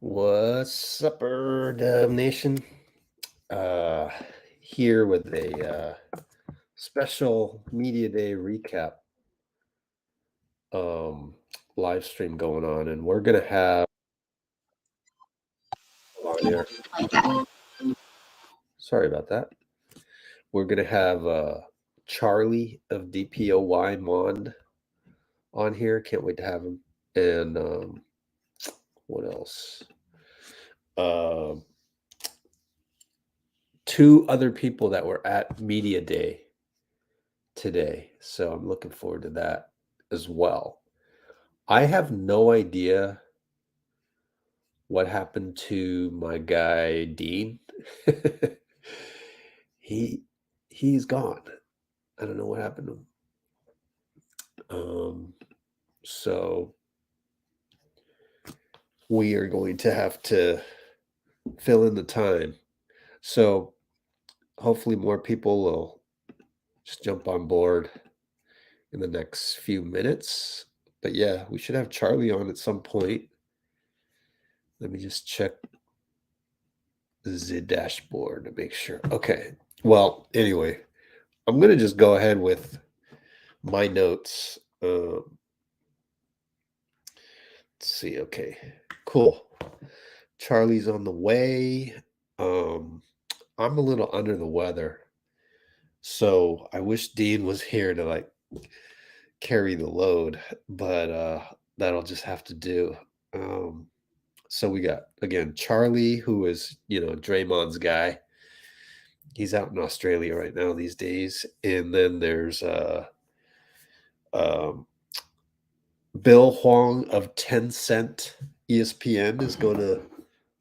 What's up, Dub Nation? Here with a special media day recap live stream going on, and we're gonna have on here. Sorry about that. We're gonna have Charlie of Dpoymond on here. Can't wait to have him. And what else? Two other people that were at media day today, so I'm looking forward to that as well. I have no idea what happened to my guy Dean. He's gone. I don't know what happened to him. So we are going to have to fill in the time. So hopefully more people will just jump on board in the next few minutes. But yeah, we should have Charlie on at some point. Let me just check the dashboard to make sure. Okay. Well, anyway, I'm going to just go ahead with my notes. Let's see. Okay. Cool. Charlie's on the way. I'm a little under the weather. So I wish Dean was here to like carry the load, but that'll just have to do. So we got, again, Charlie, who is, Draymond's guy. He's out in Australia right now these days. And then there's Bill Huang of Tencent. ESPN is going to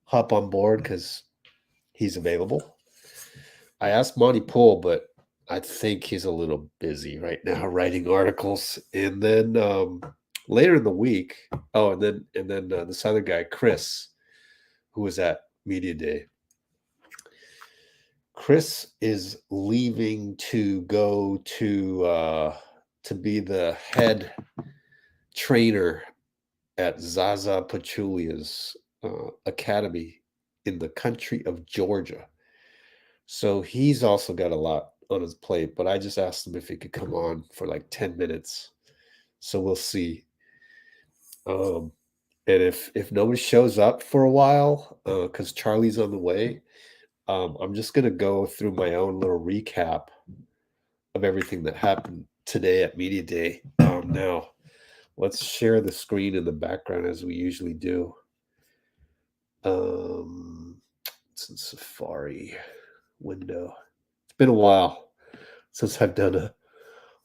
hop on board because he's available. I asked Monty Poole, but I think he's a little busy right now writing articles. And then later in the week, and then this other guy, Chris, who was at Media Day. Chris is leaving to go to be the head trainer at Zaza Pachulia's academy in the country of Georgia. So he's also got a lot on his plate, but I just asked him if he could come on for like 10 minutes. So we'll see. And if nobody shows up for a while, because Charlie's on the way, I'm just going to go through my own little recap of everything that happened today at Media Day. Now, let's share the screen in the background as we usually do. It's in Safari window. It's been a while since I've done a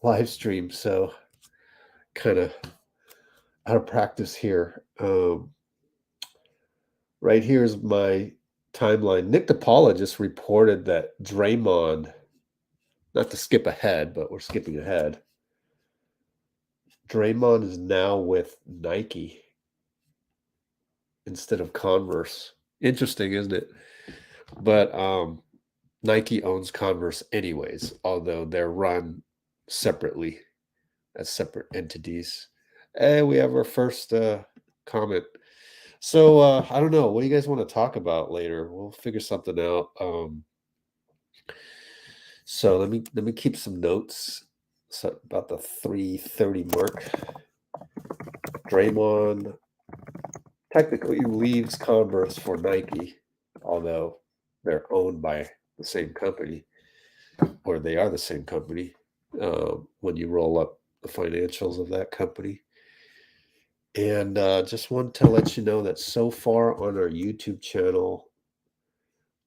live stream, so kind of out of practice here. Right here is my timeline. Nick DePaula just reported that Draymond, not to skip ahead, but we're skipping ahead. Draymond is now with Nike instead of Converse. Interesting, isn't it? But Nike owns Converse anyways, although they're run separately as separate entities. And we have our first comment. So I don't know. What do you guys want to talk about later? We'll figure something out. So let me keep some notes. So about the 3:30 mark. Draymond technically leaves Converse for Nike, although they're owned by the same company, or they are the same company when you roll up the financials of that company. And just wanted to let you know that so far on our YouTube channel,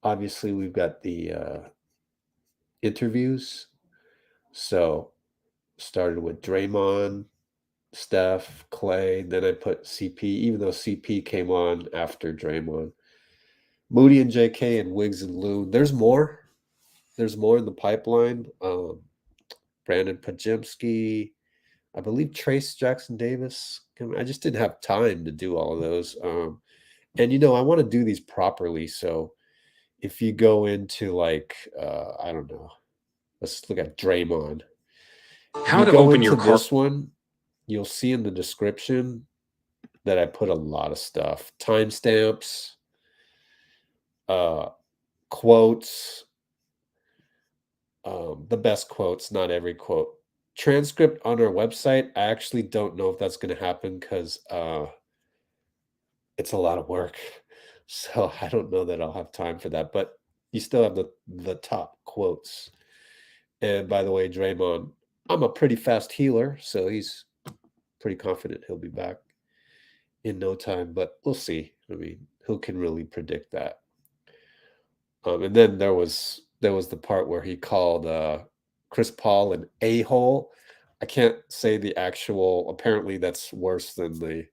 obviously we've got the interviews. So started with Draymond, Steph, Klay, then I put CP, even though CP came on after Draymond. Moody and JK and Wiggs and Loon. There's more. There's more in the pipeline. Brandon Podziemski, I believe Trayce Jackson-Davis. I just didn't have time to do all of those. And, I want to do these properly. So if you go into like, I don't know, let's look at Draymond. How to open your car. This one, you'll see in the description that I put a lot of stuff. Timestamps, quotes, the best quotes, not every quote. Transcript on our website, I actually don't know if that's going to happen because it's a lot of work. So I don't know that I'll have time for that. But you still have the top quotes. And by the way, Draymond, I'm a pretty fast healer, so he's pretty confident he'll be back in no time. But we'll see. I mean, who can really predict that? And then there was the part where he called Chris Paul an a-hole. I can't say the actual. Apparently, that's worse than the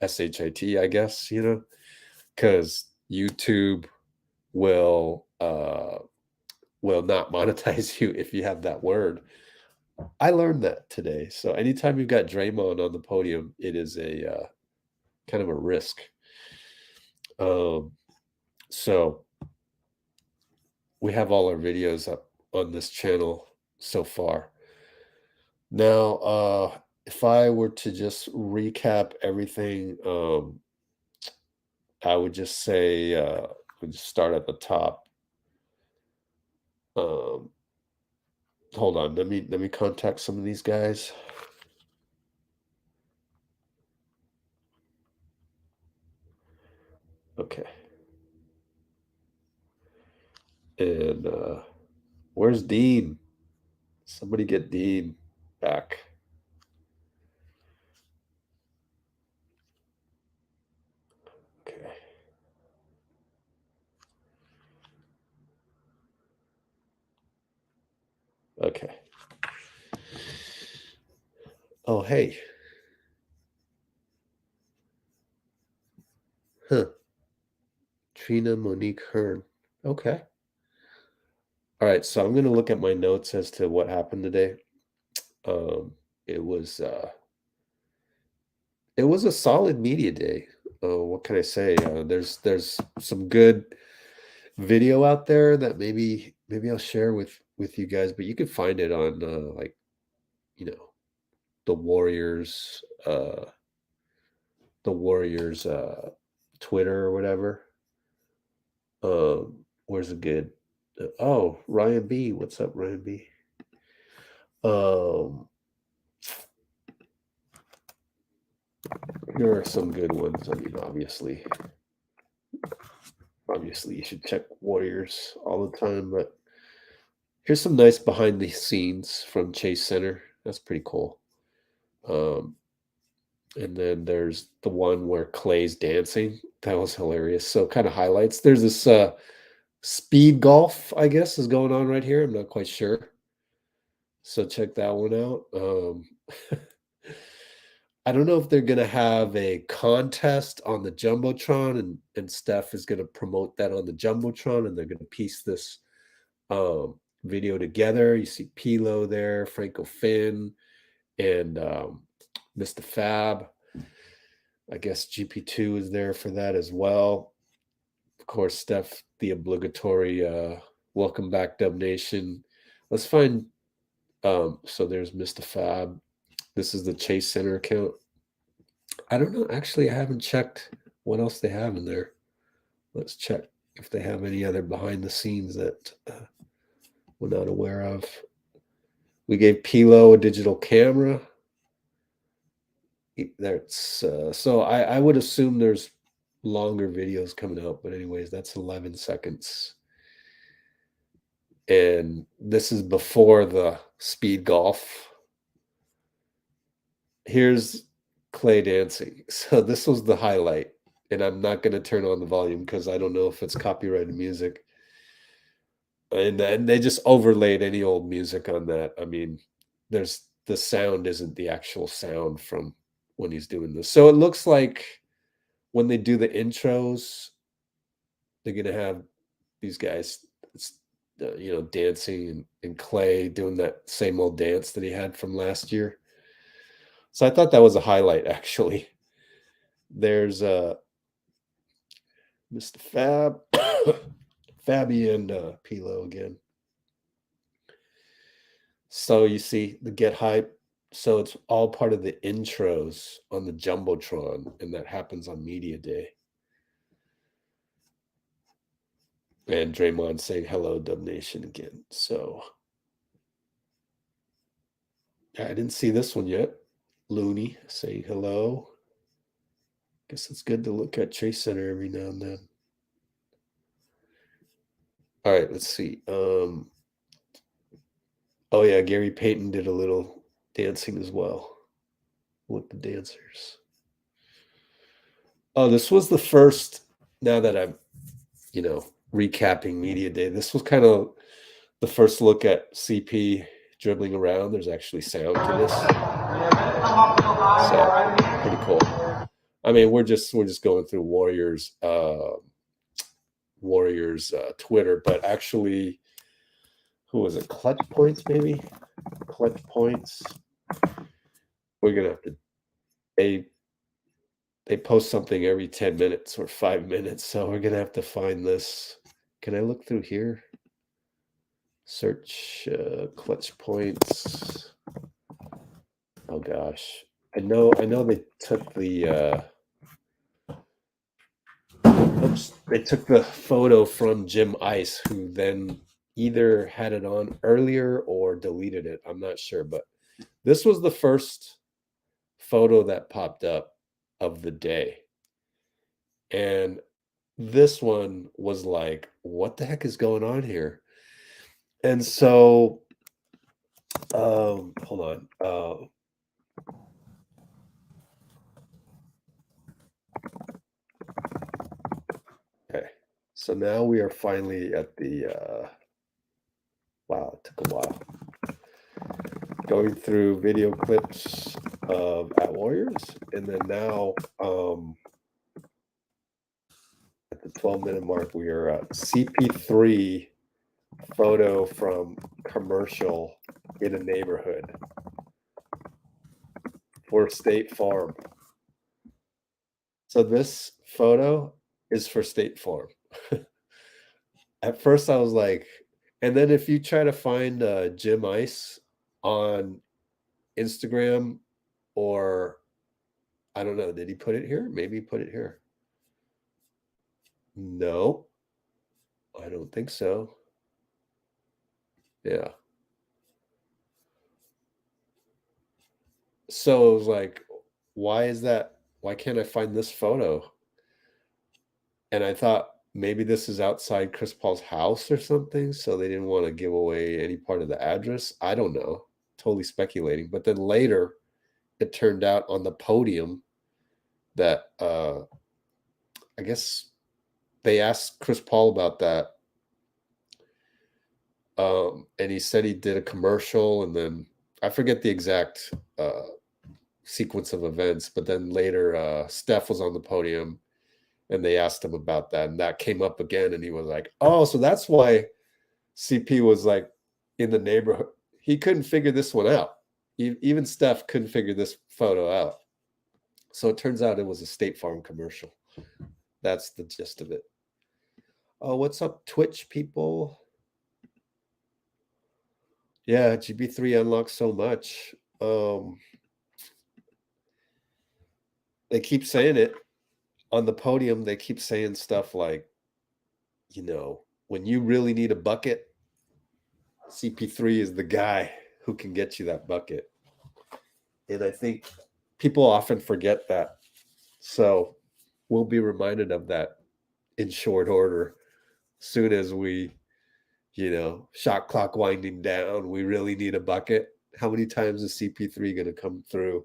SHIT, I guess. Because YouTube will not monetize you if you have that word. I learned that today. So anytime you've got Draymond on the podium, it is a kind of a risk. So we have all our videos up on this channel so far. Now, if I were to just recap everything, I would just say, we'll just start at the top. Hold on, let me contact some of these guys. Okay. And where's Dean? Somebody get Dean back. Okay. Okay. Oh, hey. Huh. Trina Monique Hearn. Okay. All right, so I'm going to look at my notes as to what happened today. It was a solid media day. What can I say? There's some good video out there that maybe I'll share with you guys, but you can find it on the Warriors Twitter or whatever. Where's it good? Oh, Ryan B. What's up, Ryan B? Here are some good ones. I mean, obviously you should check Warriors all the time, but here's some nice behind the scenes from Chase Center. That's pretty cool. And then there's the one where Klay's dancing. That was hilarious. So kind of highlights. There's this speed golf, I guess, is going on right here. I'm not quite sure. So check that one out. I don't know if they're going to have a contest on the Jumbotron and Steph is going to promote that on the Jumbotron and they're going to piece this video together. You see Pilo there, Franco Finn, and Mr. Fab. I guess GP2 is there for that as well. Of course, Steph, the obligatory welcome back, Dub Nation. Let's find, so there's Mr. Fab. This is the Chase Center account. I don't know. Actually, I haven't checked what else they have in there. Let's check if they have any other behind the scenes that we're not aware of. We gave Pilo a digital camera. That's so I would assume there's longer videos coming out, but anyways, that's 11 seconds. And this is before the speed golf. Here's Klay dancing. So this was the highlight. And I'm not going to turn on the volume because I don't know if it's copyrighted music. And then they just overlaid any old music on that. I mean, the sound isn't the actual sound from when he's doing this. So it looks like when they do the intros, they're going to have these guys, dancing and Klay doing that same old dance that he had from last year. So I thought that was a highlight, actually. There's Mr. Fab, Fabby and Pilo again. So you see the get hype So it's all part of the intros on the Jumbotron, and that happens on Media Day. And Draymond saying hello, Dub Nation again. So I didn't see this one yet. Looney saying hello. Guess it's good to look at Chase Center every now and then. All right, let's see. Oh yeah, Gary Payton did a little dancing as well with the dancers. Oh, this was the first, now that I'm, recapping Media Day, this was kind of the first look at CP dribbling around. There's actually sound to this. So pretty cool. I mean, we're just going through Warriors Twitter, but actually, who was it? Clutch Points, maybe? Clutch Points. We're gonna have to. They post something every 10 minutes or 5 minutes, so we're gonna have to find this. Can I look through here? Search Clutch Points. Oh gosh, I know they took the. They took the photo from Jim Ice, who then either had it on earlier or deleted it. I'm not sure, but this was the first photo that popped up of the day. And this one was like, what the heck is going on here? And so, hold on. Okay. So now we are finally at the, wow, it took a while. Going through video clips of at Warriors, and then now at the 12-minute mark, we are at CP3 photo from commercial in a neighborhood for State Farm. So this photo is for State Farm. At first I was like, and then if you try to find Jim Ice on Instagram, or I don't know, did he put it here? Maybe he put it here. No, I don't think so. Yeah. So it was like, why is that? Why can't I find this photo? And I thought maybe this is outside Chris Paul's house or something, so they didn't want to give away any part of the address. I don't know. Totally speculating. But then later, it turned out on the podium that I guess they asked Chris Paul about that. And he said he did a commercial, and then I forget the exact sequence of events, but then later Steph was on the podium and they asked him about that, and that came up again, and he was like, oh, so that's why CP was like in the neighborhood. He couldn't figure this one out. Even Steph couldn't figure this photo out. So it turns out it was a State Farm commercial. That's the gist of it. Oh, what's up, Twitch people? Yeah, GB3 unlocks so much. They keep saying it on the podium. They keep saying stuff like, when you really need a bucket, CP3 is the guy who can get you that bucket. And I think people often forget that. So we'll be reminded of that in short order. Soon as we, shot clock winding down, we really need a bucket. How many times is CP3 going to come through?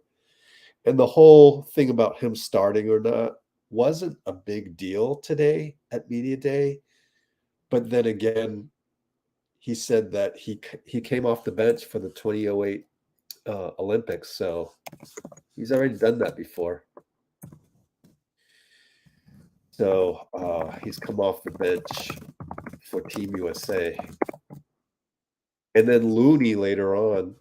And the whole thing about him starting or not wasn't a big deal today at Media Day. But then again, he said that he came off the bench for the 2008 Olympics. So he's already done that before. So he's come off the bench for Team USA. And then Looney later on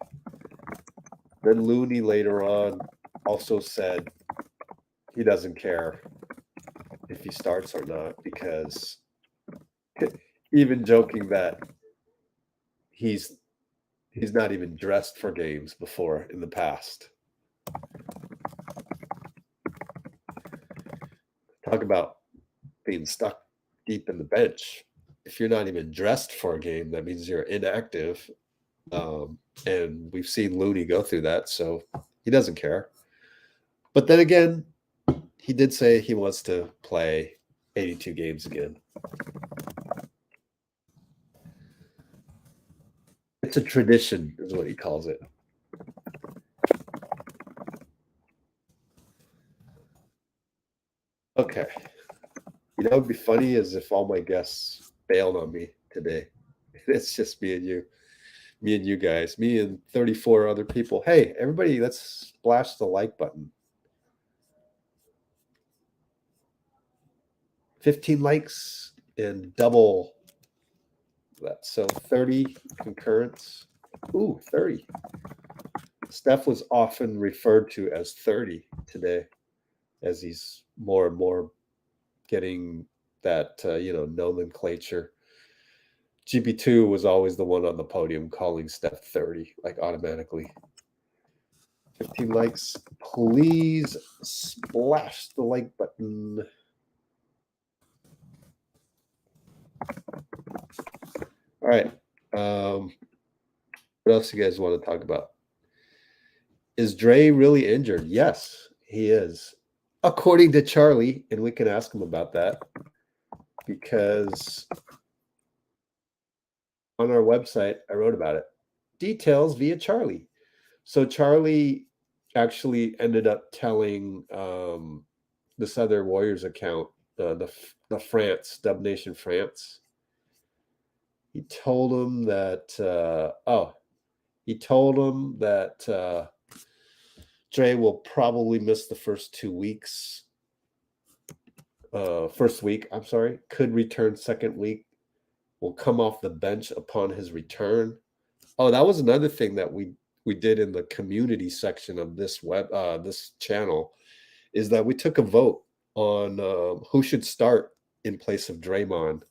also said he doesn't care if he starts or not, because even joking that he's He's not even dressed for games before in the past. Talk about being stuck deep in the bench. If you're not even dressed for a game, that means you're inactive. And we've seen Looney go through that, so he doesn't care. But then again, he did say he wants to play 82 games again. It's a tradition, is what he calls it. Okay. You know, it'd be funny as if all my guests bailed on me today. It's just me and you guys, me and 34 other people. Hey, everybody, let's splash the like button. 15 likes and double that. So 30 concurrents. Ooh, 30. Steph was often referred to as 30 today, as he's more and more getting that, nomenclature. GP2 was always the one on the podium calling Steph 30, like automatically. 15 likes. Please splash the like button. All right. What else you guys want to talk about? Is Dre really injured? Yes, he is. According to Charlie, and we can ask him about that, because on our website, I wrote about it. Details via Charlie. So Charlie actually ended up telling this other Warriors account, the France, Dub Nation France. He told him that Dre will probably miss the first 2 weeks. First week, I'm sorry, could return second week, will come off the bench upon his return. Oh, that was another thing that we did in the community section of this this channel, is that we took a vote on who should start in place of Draymond,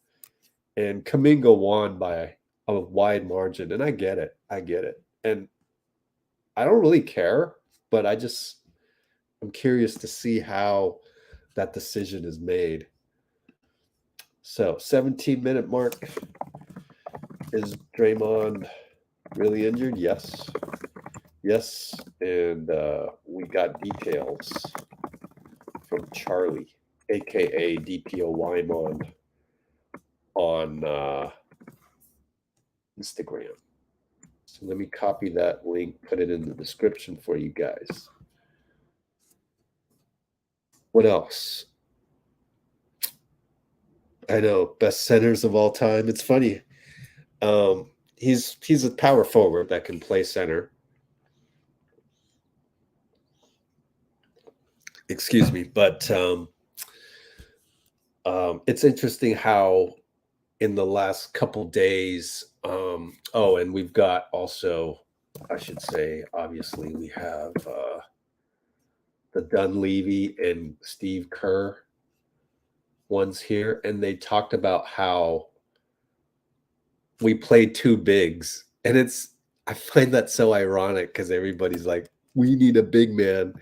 and Kuminga won by a wide margin, and I get it, and I don't really care, but I'm curious to see how that decision is made. So 17-minute mark. Is Draymond really injured? Yes. And we got details from Charlie, aka Dpoymond, on Instagram. So let me copy that link, put it in the description for you guys. What else? I know, best centers of all time. It's funny. He's a power forward that can play center. Excuse me, but it's interesting how in the last couple days, and we've got also, I should say, obviously we have the Dunleavy and Steve Kerr ones here, and they talked about how we played two bigs, and I find that so ironic because everybody's like, we need a big man,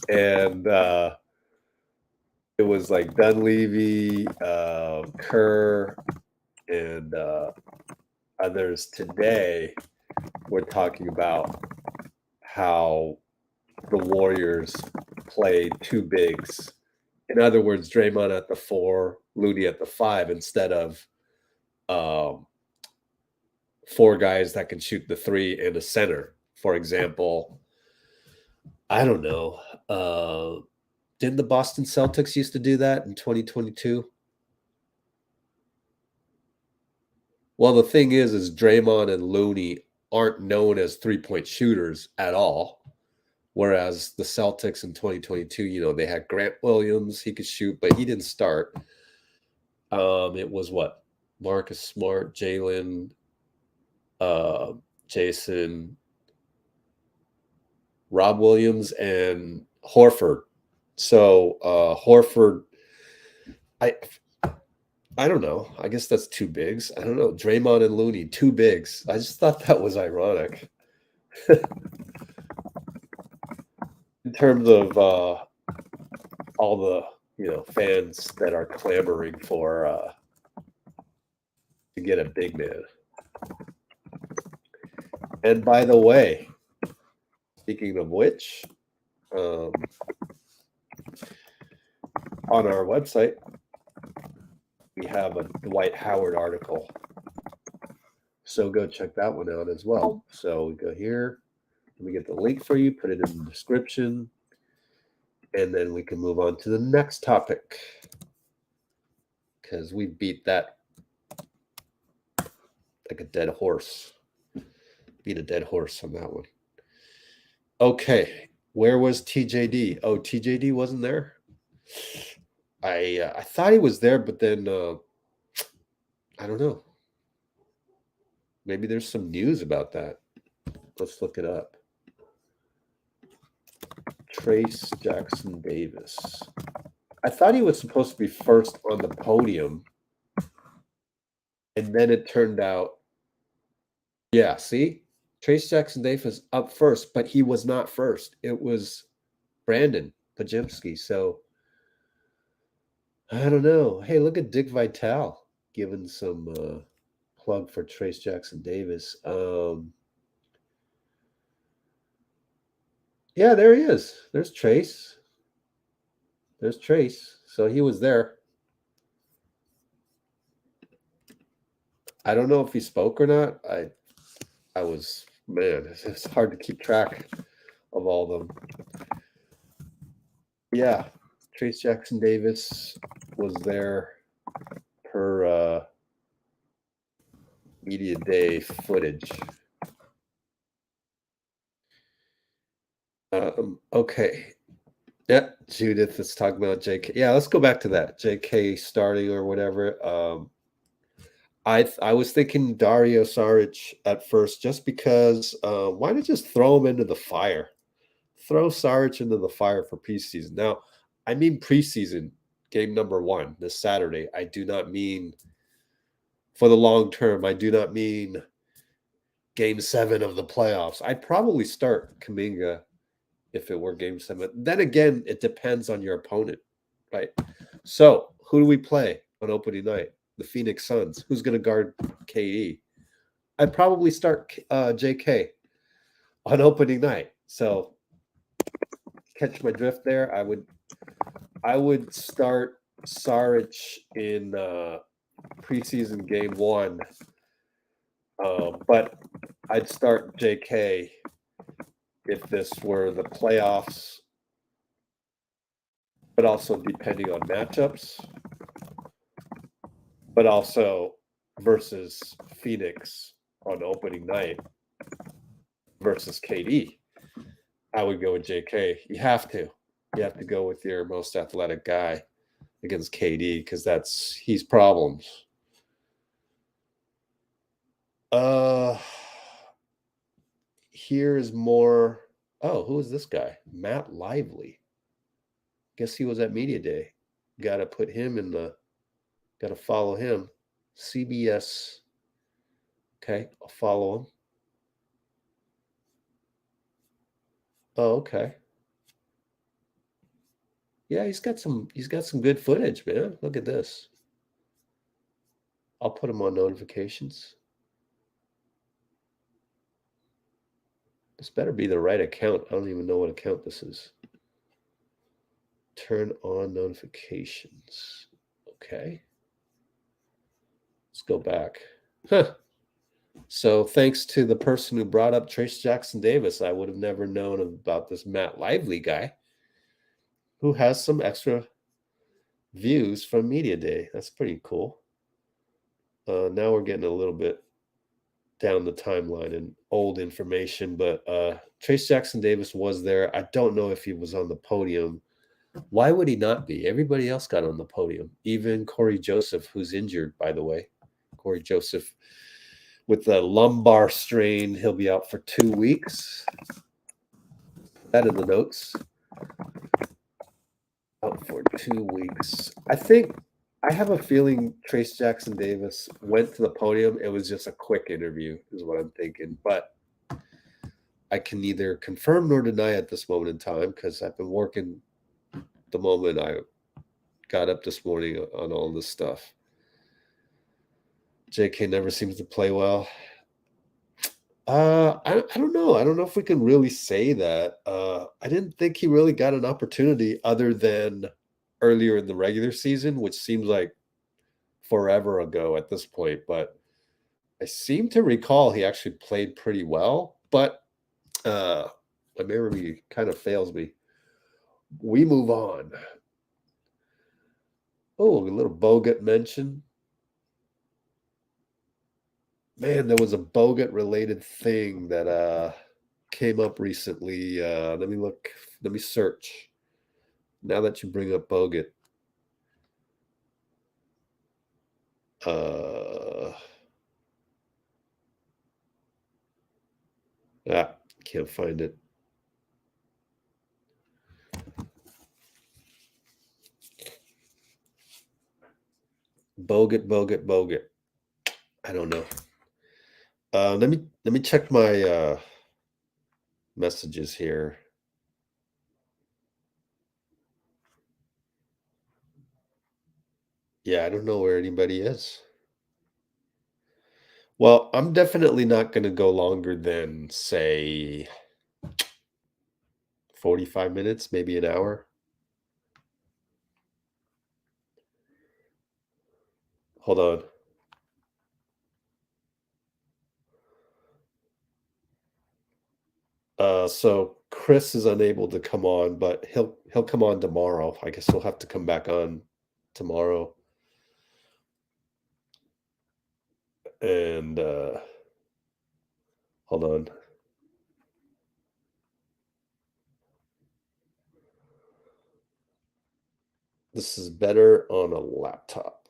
and it was like Dunleavy, Kerr, and others today were talking about how the Warriors played two bigs. In other words, Draymond at the 4, Looney at the 5, instead of 4 guys that can shoot the 3 and a center. For example, I don't know. Didn't the Boston Celtics used to do that in 2022? Well, the thing is Draymond and Looney aren't known as three-point shooters at all. Whereas the Celtics in 2022, they had Grant Williams. He could shoot, but he didn't start. It was what? Marcus Smart, Jalen, Jason, Rob Williams, and Horford. So Horford, I don't know. I guess that's two bigs. I don't know. Draymond and Looney, two bigs. I just thought that was ironic. In terms of all the fans that are clamoring for to get a big man. And by the way, speaking of which, on our website, we have a Dwight Howard article. So go check that one out as well. So we go here, let me get the link for you, put it in the description, and then we can move on to the next topic because we beat that like a dead horse. Beat a dead horse on that one. Okay, where was TJD? Oh, TJD wasn't there? I thought he was there, but then I don't know. Maybe there's some news about that. Let's look it up. Trayce Jackson-Davis. I thought he was supposed to be first on the podium. And then it turned out, yeah, see? Trayce Jackson-Davis up first, but he was not first. It was Brandon Podziemski. So I don't know. Hey, look at Dick Vitale giving some plug for Trayce Jackson-Davis. Yeah, there he is. There's Trayce. There's Trayce. So he was there. I don't know if he spoke or not. I was, man, it's hard to keep track of all of them. Yeah, Trayce Jackson-Davis was there per media day footage. Okay. Yeah, Judith is talking about JK. Yeah, let's go back to that. JK starting or whatever. I was thinking Dario Saric at first just because why not just throw him into the fire? Throw Saric into the fire for preseason. Now, I mean preseason, game number 1 this Saturday. I do not mean for the long term. I do not mean game 7 of the playoffs. I'd probably start Kuminga if it were game 7. Then again, it depends on your opponent, right? So who do we play on opening night? The Phoenix Suns. Who's going to guard KD? I'd probably start JK on opening night. So catch my drift there. I would start Saric in preseason game 1, but I'd start JK if this were the playoffs, but also depending on matchups, but also versus Phoenix on opening night versus KD. I would go with JK. You have to go with your most athletic guy against KD because he's problems. Here is more. Oh, who is this guy? Matt Lively. Guess he was at Media Day. Got to put him in the. Got to follow him. CBS. Okay, I'll follow him. Oh, okay. Yeah, he's got some good footage, man. Look at this. I'll put him on notifications. This better be the right account. I don't even know what account this is. Turn on notifications. Okay. Let's go back. Huh. So thanks to the person who brought up Trayce Jackson-Davis, I would have never known about this Matt Lively guy who has some extra views from Media Day. That's pretty cool. Now we're getting a little bit down the timeline and old information, but Trayce Jackson-Davis was there. I don't know if he was on the podium. Why would he not be? Everybody else got on the podium, even Cory Joseph, who's injured, by the way. Cory Joseph with the lumbar strain, he'll be out for 2 weeks. Put that in the notes. Out for 2 weeks. I think I have a feeling Trayce Jackson-Davis went to the podium. It was just a quick interview, is what I'm thinking. But I can neither confirm nor deny at this moment in time because I've been working the moment I got up this morning on all this stuff. JK never seems to play well. I don't know. I don't know if we can really say that. I didn't think he really got an opportunity other than earlier in the regular season, which seems like forever ago at this point. But I seem to recall he actually played pretty well. But my memory kind of fails me. We move on. Oh, a little Bogut mention. Man, there was a Bogut related thing that came up recently. Let me look. Let me search. Now that you bring up Bogut. Can't find it. Bogut. I don't know. Let me check my messages here. Yeah, I don't know where anybody is. Well, I'm definitely not going to go longer than, say, 45 minutes, maybe an hour. Hold on. So Chris is unable to come on, but he'll come on tomorrow. I guess he'll have to come back on tomorrow. And hold on. This is better on a laptop.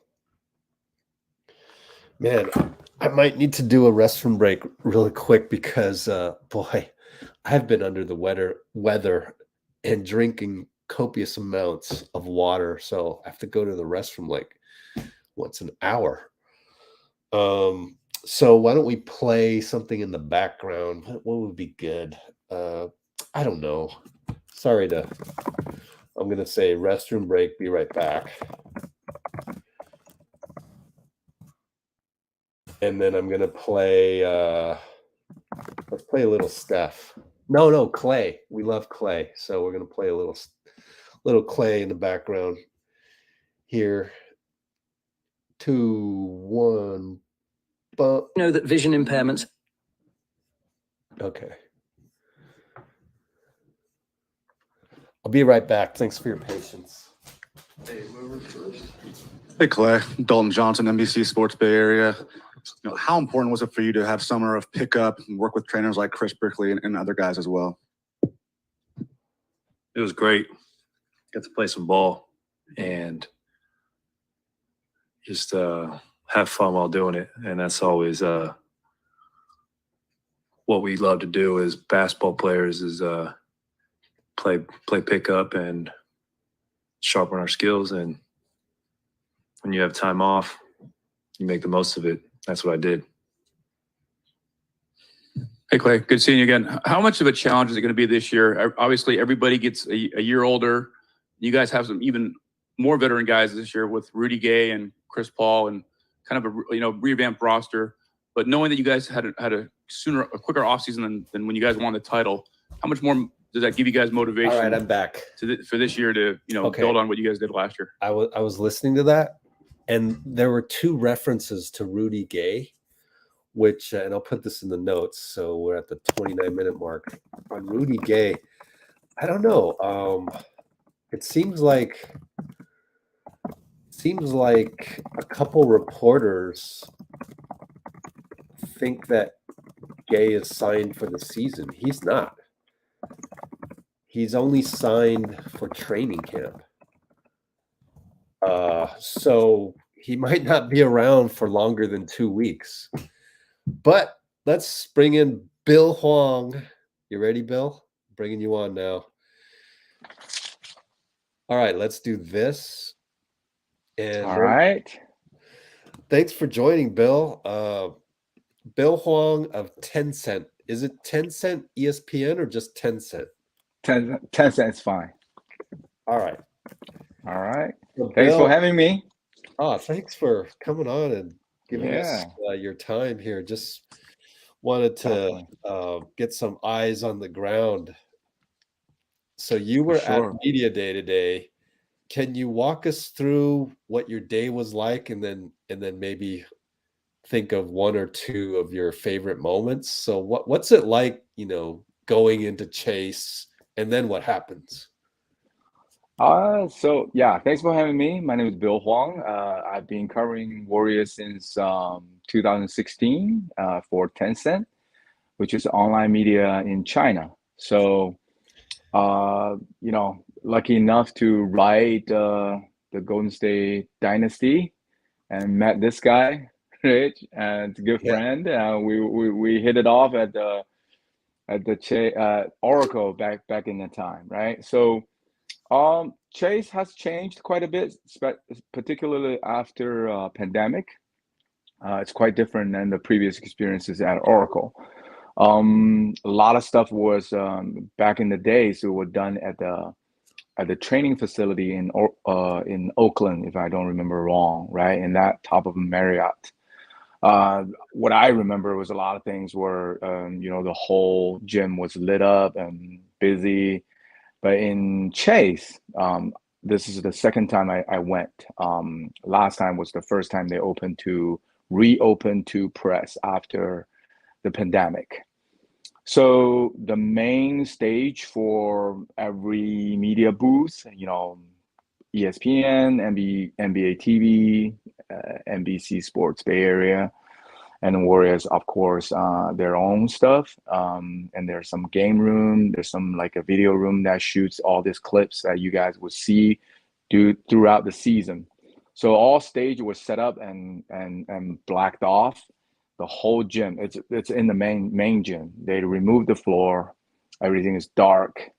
Man, I might need to do a restroom break really quick because boy, I've been under the weather and drinking copious amounts of water, so I have to go to the restroom like once an hour. So why don't we play something in the background? What would be good? I don't know. I'm gonna say restroom break, be right back. And then I'm gonna play let's play a little Steph. No, Klay. We love Klay. So we're gonna play a little Klay in the background here. 2, 1, bump. Know that vision impairments. Okay. I'll be right back. Thanks for your patience. Hey, Klay. Dalton Johnson, NBC Sports Bay Area. How important was it for you to have summer of pickup and work with trainers like Chris Brickley and other guys as well? It was great. Got to play some ball and just have fun while doing it. And that's always what we love to do as basketball players is play pickup and sharpen our skills. And when you have time off, you make the most of it. That's what I did. Hey, Klay, good seeing you again. How much of a challenge is it going to be this year? Obviously, everybody gets a year older. You guys have some even more veteran guys this year with Rudy Gay and Chris Paul and kind of a revamped roster. But knowing that you guys had a quicker offseason than when you guys won the title, how much more does that give you guys motivation? All right, I'm back for this year to build on what you guys did last year. I was listening to that, and there were 2 references to Rudy Gay, which and I'll put this in the notes. So we're at the 29-minute mark on Rudy Gay. I don't know. It seems like a couple reporters think that Gay is signed for the season. He's not. He's only signed for training camp. So he might not be around for longer than 2 weeks. But let's bring in Bill Huang. You ready, Bill? Bringing you on now. All right, let's do this. And All right. thanks for joining, Bill. Bill Huang of Tencent. Is it Tencent ESPN or just Tencent? 10 cents fine. All right. All right. So Thanks for Bill, having me. thanks for coming on and giving us your time here. Just wanted to Definitely. get some eyes on the ground. So you For were at sure. Media Day today. Can you walk us through what your day was like, and then maybe think of one or two of your favorite moments? So what's it like, going into Chase, and then what happens? So yeah, thanks for having me. My name is Bill Huang. I've been covering Warriors since 2016 for Tencent, which is online media in China. So, lucky enough to ride the Golden State dynasty, and met this guy, Rich, and a good Yeah. friend. We hit it off at the Oracle back in the time, right? So. Chase has changed quite a bit, particularly after pandemic. It's quite different than the previous experiences at Oracle. A lot of stuff was back in the days. It was done at the training facility in Oakland, if I don't remember wrong, right? In that top of Marriott. What I remember was a lot of things were, the whole gym was lit up and busy. But in Chase, this is the second time I went. Last time was the first time they reopened to press after the pandemic. So the main stage for every media booth, ESPN, NBA TV, NBC Sports Bay Area, and Warriors, of course, their own stuff. And there's some game room. There's some like a video room that shoots all these clips that you guys will see throughout the season. So all stage was set up and blacked off. The whole gym. It's in the main gym. They removed the floor. Everything is dark.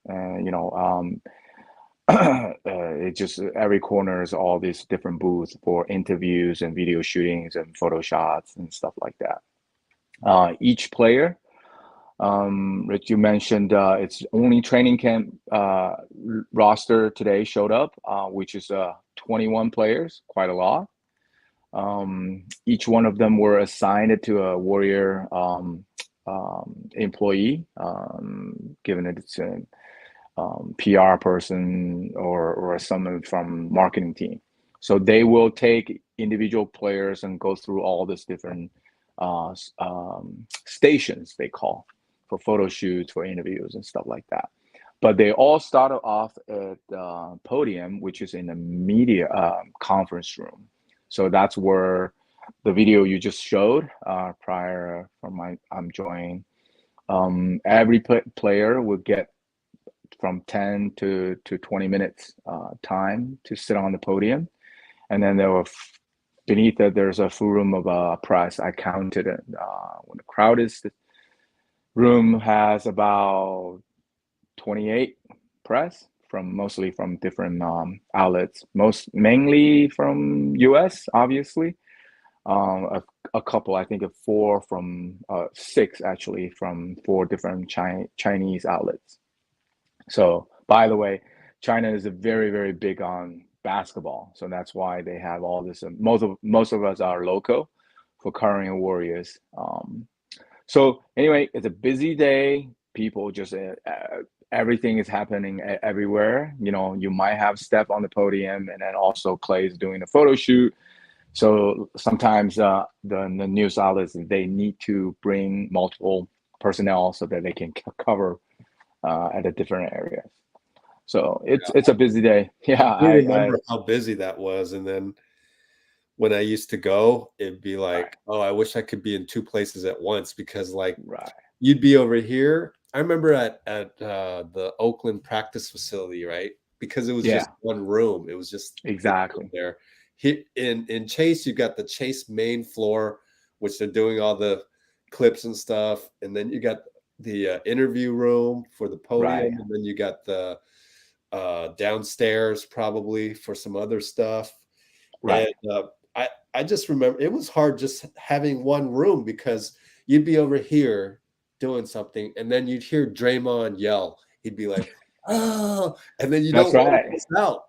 It just every corner is all these different booths for interviews and video shootings and photo shots and stuff like that. Each player, Rich, you mentioned it's only training camp roster today showed up, which is 21 players, quite a lot. Each one of them were assigned to a Warrior employee, given that it's a PR person or someone from marketing team. So they will take individual players and go through all these different stations they call for photo shoots, for interviews and stuff like that. But they all started off at Podium, which is in the media conference room. So that's where the video you just showed prior from I'm joining. Every player would get from 10 to 20 minutes time to sit on the podium. And then there were beneath it, there's a full room of press. I counted it. When the crowd is, the room has about 28 press, mostly from different outlets, mainly from US, obviously. A couple, I think of 6 actually, from 4 different Chinese outlets. So, by the way, China is very, very big on basketball. So that's why they have all this. Most of us are local for covering Warriors. So anyway, it's a busy day. People just everything is happening everywhere. You might have Steph on the podium, and then also Klay is doing a photo shoot. So sometimes the news outlets, they need to bring multiple personnel so that they can cover at a different areas. So it's a busy day. Yeah, I remember how busy that was. And then when I used to go, it'd be like, oh, I wish I could be in 2 places at once, because you'd be over here. I remember at the Oakland practice facility, right? Because it was just one room. It was just exactly there. In Chase, you've got the Chase main floor, which they're doing all the clips and stuff. And then you got the interview room for the podium. And then you got the downstairs probably for some other stuff. Right. And I just remember it was hard just having one room because you'd be over here doing something, and then you'd hear Draymond yell. He'd be like, "Oh," and then you That's don't want right. to miss out.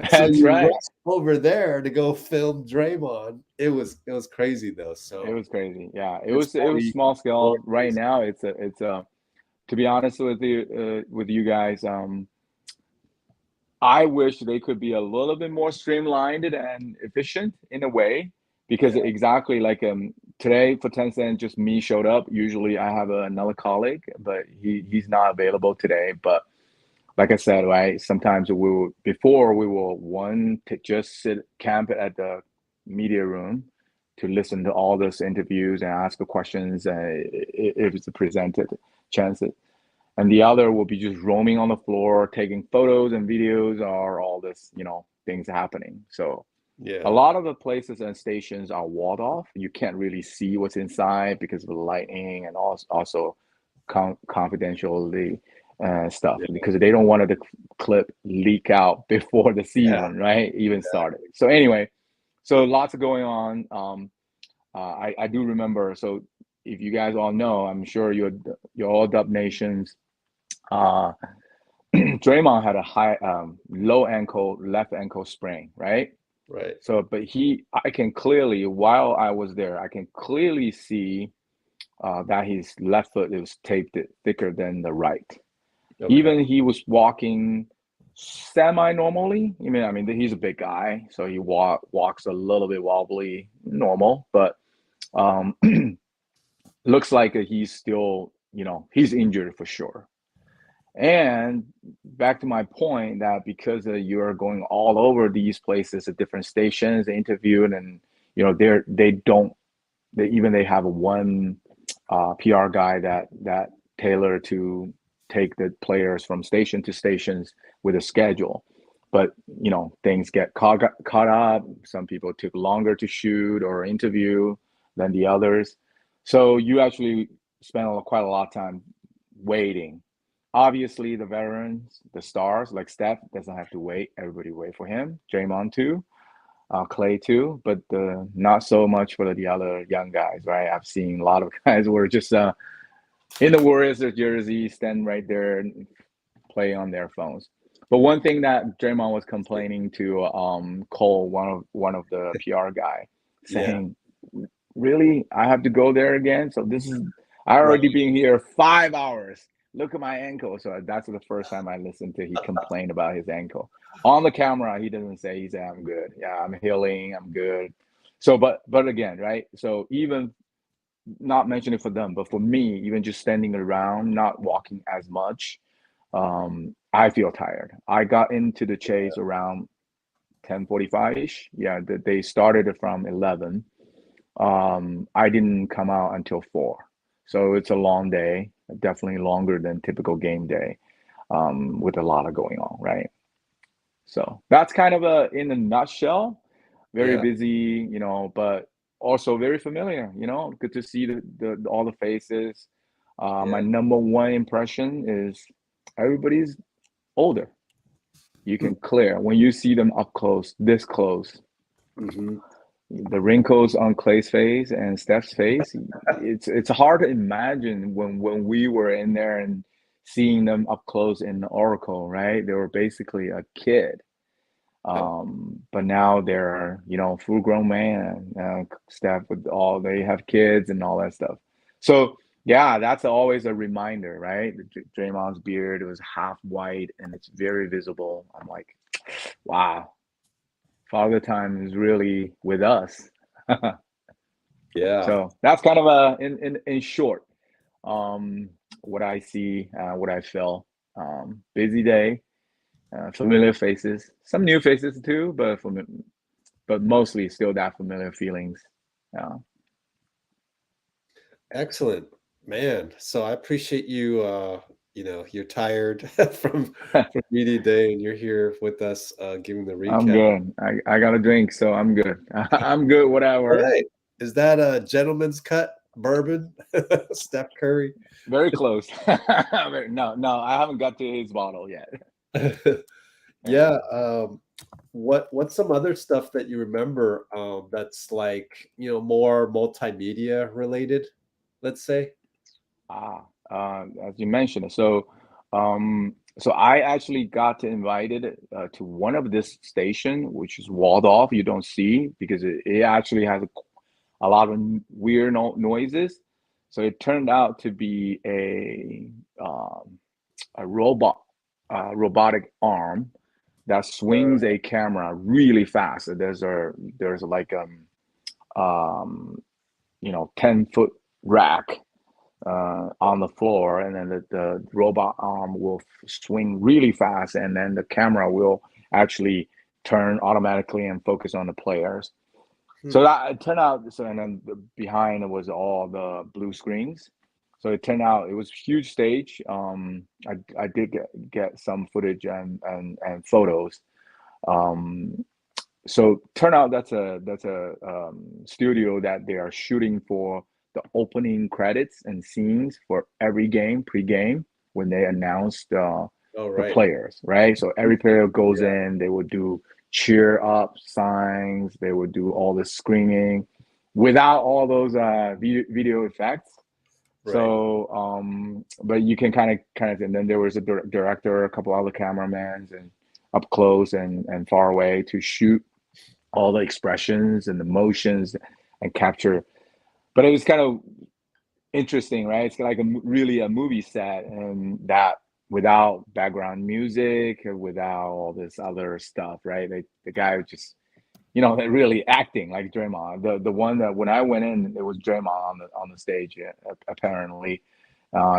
So That's you right. rush over there to go film Draymond. It was crazy though. It So was crazy. Yeah, it it's was probably small scale. more Right crazy. now, it's a. To be honest with you guys, I wish they could be a little bit more streamlined and efficient in a way, because Yeah, exactly like today for Tencent, just me showed up. Usually I have another colleague, but he's not available today. But like I said, right, sometimes we will one to just sit camp at the media room to listen to all those interviews and ask the questions if it's a presented chance. And the other will be just roaming on the floor, taking photos and videos, or all this, things happening. So a yeah, lot of the places and stations are walled off. You can't really see what's inside because of the lighting and also confidentiality stuff, yeah, because they don't want the clip leak out before the yeah, season, right? Even started. So anyway, so lots of going on. I do remember. So if you guys all know, I'm sure you're all Dub Nations. Draymond had a high low left ankle sprain, right? right. So, but I can clearly, while I was there, I can clearly see that his left foot was taped thicker than the right. Okay. Even he was walking semi-normally. I mean, he's a big guy, so he walks a little bit wobbly, normal, but looks like he's still, he's injured for sure. And back to my point that because you're going all over these places at different stations, interviewed, and they have one PR guy that tailor to take the players from station to stations with a schedule. But things get caught up. Some people took longer to shoot or interview than the others. So you actually spend quite a lot of time waiting. Obviously, the veterans, the stars like Steph doesn't have to wait. Everybody wait for him. Draymond too, Klay too, but not so much for the other young guys, right? I've seen a lot of guys who are just in the Warriors jersey, stand right there and play on their phones. But one thing that Draymond was complaining to Cole, one of the PR guy, Yeah, saying, "Really, I have to go there again? So I right. already been here 5 hours. Look at my ankle." So that's the first time I listened to he complained about his ankle. On the camera, he doesn't say, he said, "I'm good. Yeah, I'm healing. I'm good." So, but again, right? So even not mentioning for them, but for me, even just standing around, not walking as much, I feel tired. I got into the chase around 10:45-ish. Yeah, they started it from 11. I didn't come out until 4. So it's a long day, definitely longer than typical game day, with a lot of going on, right? So that's kind of in a nutshell. Very Yeah, busy, but also very familiar. Good to see all the faces. yeah, My number one impression is everybody's older. You can clear when you see them up close, this close. hmm The wrinkles on Klay's face and Steph's face, it's hard to imagine when we were in there and seeing them up close in Oracle, right? They were basically a kid. But now they're, full grown man, Steph they have kids and all that stuff. So yeah, that's always a reminder, right? Draymond's beard was half white and it's very visible. I'm like, wow, Father Time is really with us. yeah, So that's kind of in short, what I see, what I feel. Busy day, familiar faces, some new faces too, but mostly still that familiar feelings. excellent, man. So I appreciate you. You're tired from media day, and you're here with us, giving the I'm recap. good. I got a drink, so I'm good. I'm good. All Whatever. right, is that a gentleman's cut bourbon, Steph Curry? Very close. No, I haven't got to his bottle yet. Yeah, What's some other stuff that you remember that's like, more multimedia related, let's say? As you mentioned, so I actually got invited to one of this station, which is walled off. You don't see because it actually has a lot of weird noises. So it turned out to be a robotic arm that swings a camera really fast. There's like 10-foot rack on the floor, and then the robot arm will swing really fast, and then the camera will actually turn automatically and focus on the players. So that it turned out. So and then behind was all the blue screens. So it turned out it was a huge stage. I did get some footage and photos. So turn out that's a studio that they are shooting for the opening credits and scenes for every game pre-game when they announced the players, right? So every player goes in, they would do cheer up signs, they would do all the screaming without all those video effects. Right. So but you can kind of and then there was a director, a couple other cameramans, and up close and far away to shoot all the expressions and the motions and capture. But it was kind of interesting, right? It's like really a movie set, and that without background music, without all this other stuff, right? The guy was just, really acting like Draymond. The one that when I went in, it was Draymond on the stage. Apparently,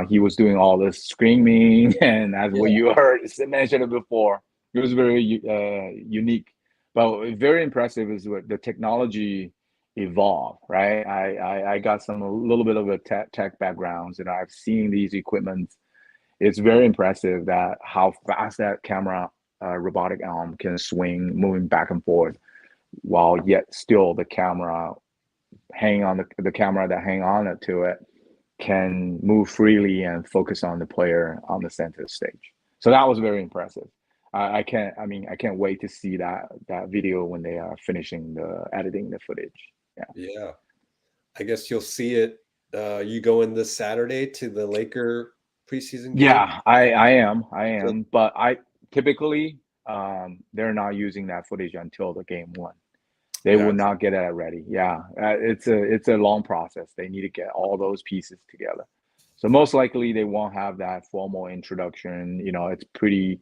he was doing all this screaming, and as what you heard mentioned it before, it was very unique. But very impressive is what the technology evolved, right? I got a little bit of a tech backgrounds, and I've seen these equipment. It's very impressive that how fast that camera robotic arm can swing, moving back and forth, while yet still the camera hang on the camera that hang on to it can move freely and focus on the player on the center stage. So that was very impressive. I can't wait to see that video when they are finishing editing the footage. Yeah. I guess you'll see it. You going this Saturday to the Laker preseason game? Yeah, I am. But I typically they're not using that footage until the game one. They will not get that ready. Yeah, it's a long process. They need to get all those pieces together. So most likely they won't have that formal introduction. It's pretty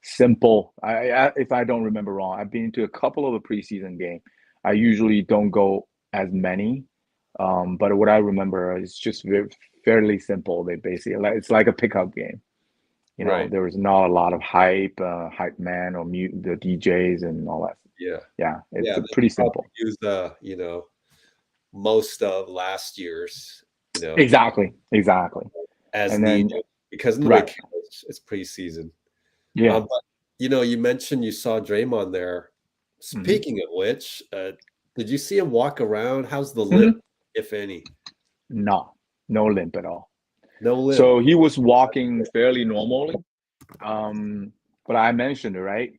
simple. If I don't remember wrong, I've been to a couple of the preseason games. I usually don't go as many, but what I remember is just fairly simple. They basically it's like a pickup game. There was not a lot of hype man or the DJs and all that. Yeah, it's pretty simple. Use most of last year's. Exactly. As and then, needed, because nobody cares. It's preseason. Yeah. But you mentioned you saw Draymond there. Speaking of which, did you see him walk around? How's the limp, if any? No limp at all. No limp. So he was walking fairly normally. But I mentioned it, right?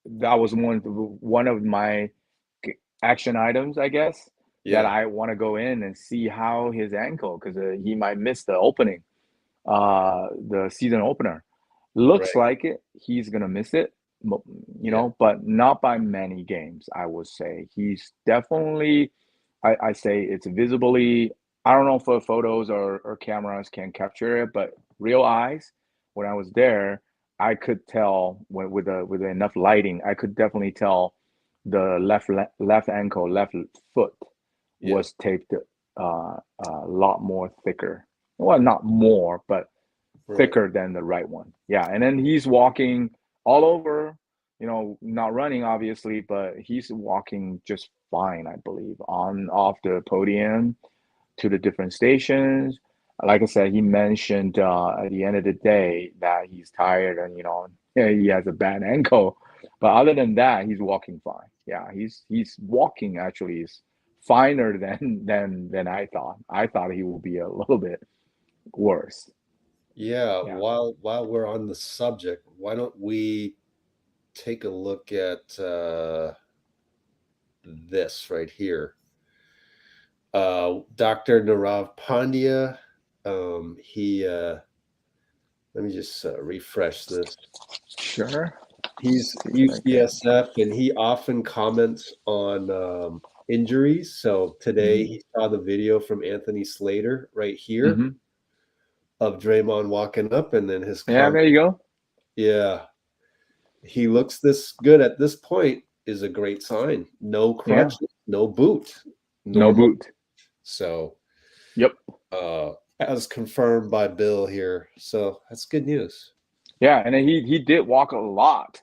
That was one of my action items, I guess, that I want to go in and see how his ankle, because he might miss the opening, the season opener. Looks like it. He's gonna miss it, but not by many games. I would say he's definitely. I say it's visibly. I don't know if photos or cameras can capture it, but real eyes. When I was there, I could tell with enough lighting. I could definitely tell the left ankle, left foot was taped a lot more thicker. Well, not more, but thicker than the right one. Yeah, and then he's walking all over, not running obviously, but he's walking just fine, I believe, off the podium to the different stations. Like I said, he mentioned at the end of the day that he's tired and he has a bad ankle, but other than that, he's walking fine. Yeah, he's walking actually is finer than I thought. I thought he would be a little bit worse. Yeah. While we're on the subject, why don't we take a look at this right here. Dr. Nirav Pandya, he let me just refresh this. Sure. He's UCSF, and he often comments on injuries. So today he saw the video from Anthony Slater right here of Draymond walking up, and then his Yeah, there you go. Yeah, he looks this good at this point is a great sign. No crutch, no boot, no boot. So, yep. As confirmed by Bill here, so that's good news. Yeah, and then he did walk a lot,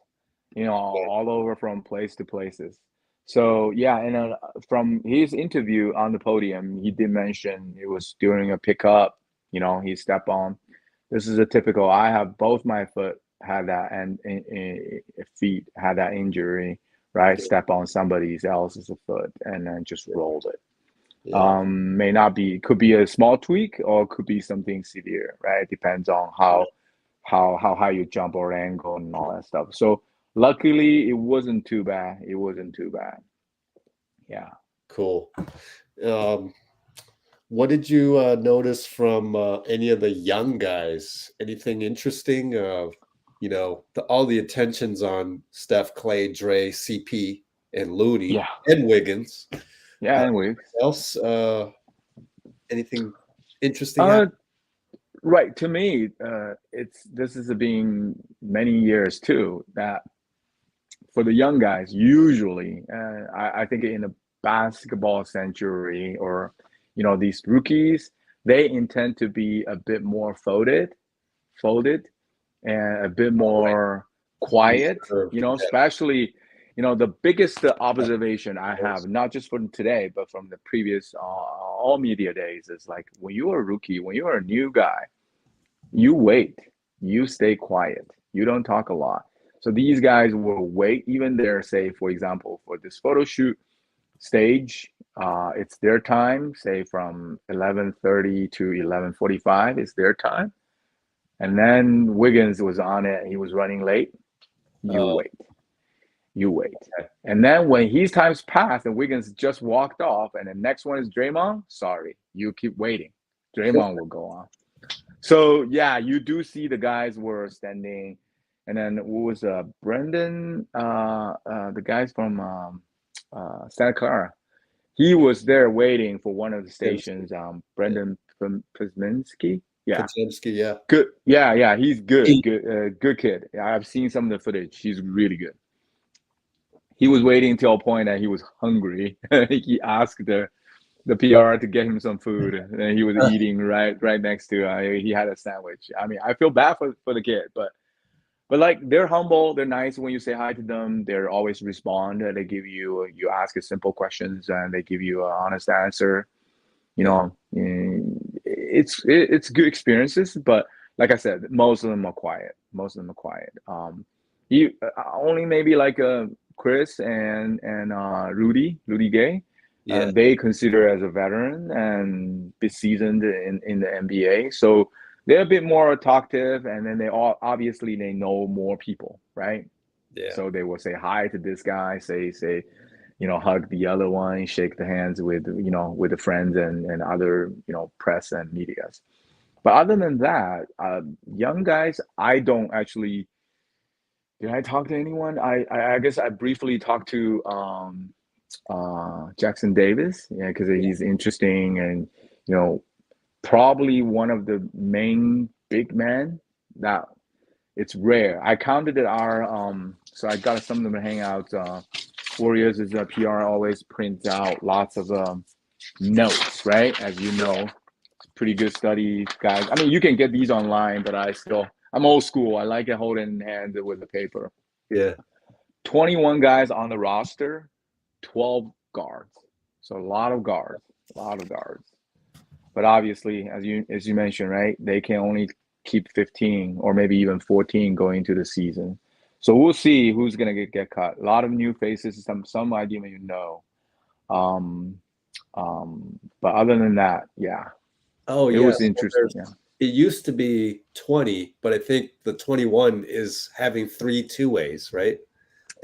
all over from place to places. So yeah, and from his interview on the podium, he did mention it was during a pickup. He stepped on. This is a typical. I have both my foot had that and feet had that injury. Right, step on somebody else's foot and then just rolled it. Yeah. May not be, could be a small tweak or could be something severe, right? Depends on how high you jump or angle and all that stuff. So luckily it wasn't too bad. Yeah. Cool. What did you notice from any of the young guys? Anything interesting? All the attention's on Steph, Klay, Dre, CP, and Looney, and Wiggins. Yeah, and Wiggins. Else? Anything interesting? Right. To me, this has been many years too. That for the young guys, usually, I think in a basketball century, or these rookies, they intend to be a bit more folded, and a bit more quiet. Especially. The biggest observation I have, not just from today, but from the previous all media days, is like when you're a rookie, when you're a new guy, you wait, you stay quiet, you don't talk a lot. So these guys will wait, even there, say, for example, for this photo shoot stage, it's their time, say from 11:30 to 11:45 is their time. And then Wiggins was on it, he was running late, you wait. And then when his time's passed and Wiggins just walked off and the next one is Draymond, sorry, you keep waiting. Draymond will go on. So yeah, you do see the guys were standing. And then what was Brendan, the guys from Santa Clara. He was there waiting for one of the stations, Brendan Podziemski. Yeah. Podziemski, yeah. Good. Yeah, he's good. Good kid. I've seen some of the footage. He's really good. He was waiting until a point that he was hungry. He asked the PR to get him some food, and he was eating right next to. He had a sandwich. I mean, I feel bad for the kid, but like they're humble, they're nice when you say hi to them. They're always respond. They give you ask simple questions, and they give you an honest answer. It's good experiences, but like I said, most of them are quiet. Only maybe like Chris and Rudy Gay. They consider as a veteran and be seasoned in the NBA, so they're a bit more talkative, and then they know more people, right? Yeah. So they will say hi to this guy, say hug the other one, shake the hands with the friends and other press and medias. But other than that, young guys, I don't actually. Did I talk to anyone? I guess I briefly talked to Jackson-Davis, because he's interesting and probably one of the main big men that it's rare. I counted it so I got some of them to hang out. Warriors is a PR always prints out lots of notes, right? As you know, it's pretty good study, guys. I mean, you can get these online, but I'm old school. I like it holding in hand with the paper. Yeah. 21 guys on the roster, 12 guards. So a lot of guards. But obviously, as you mentioned, right, they can only keep 15 or maybe even 14 going into the season. So we'll see who's going to get cut. A lot of new faces, some I didn't even know. But other than that, yeah. Oh, it was interesting. Yeah. It used to be 20, but I think the 21 is having 3 two-ways, right?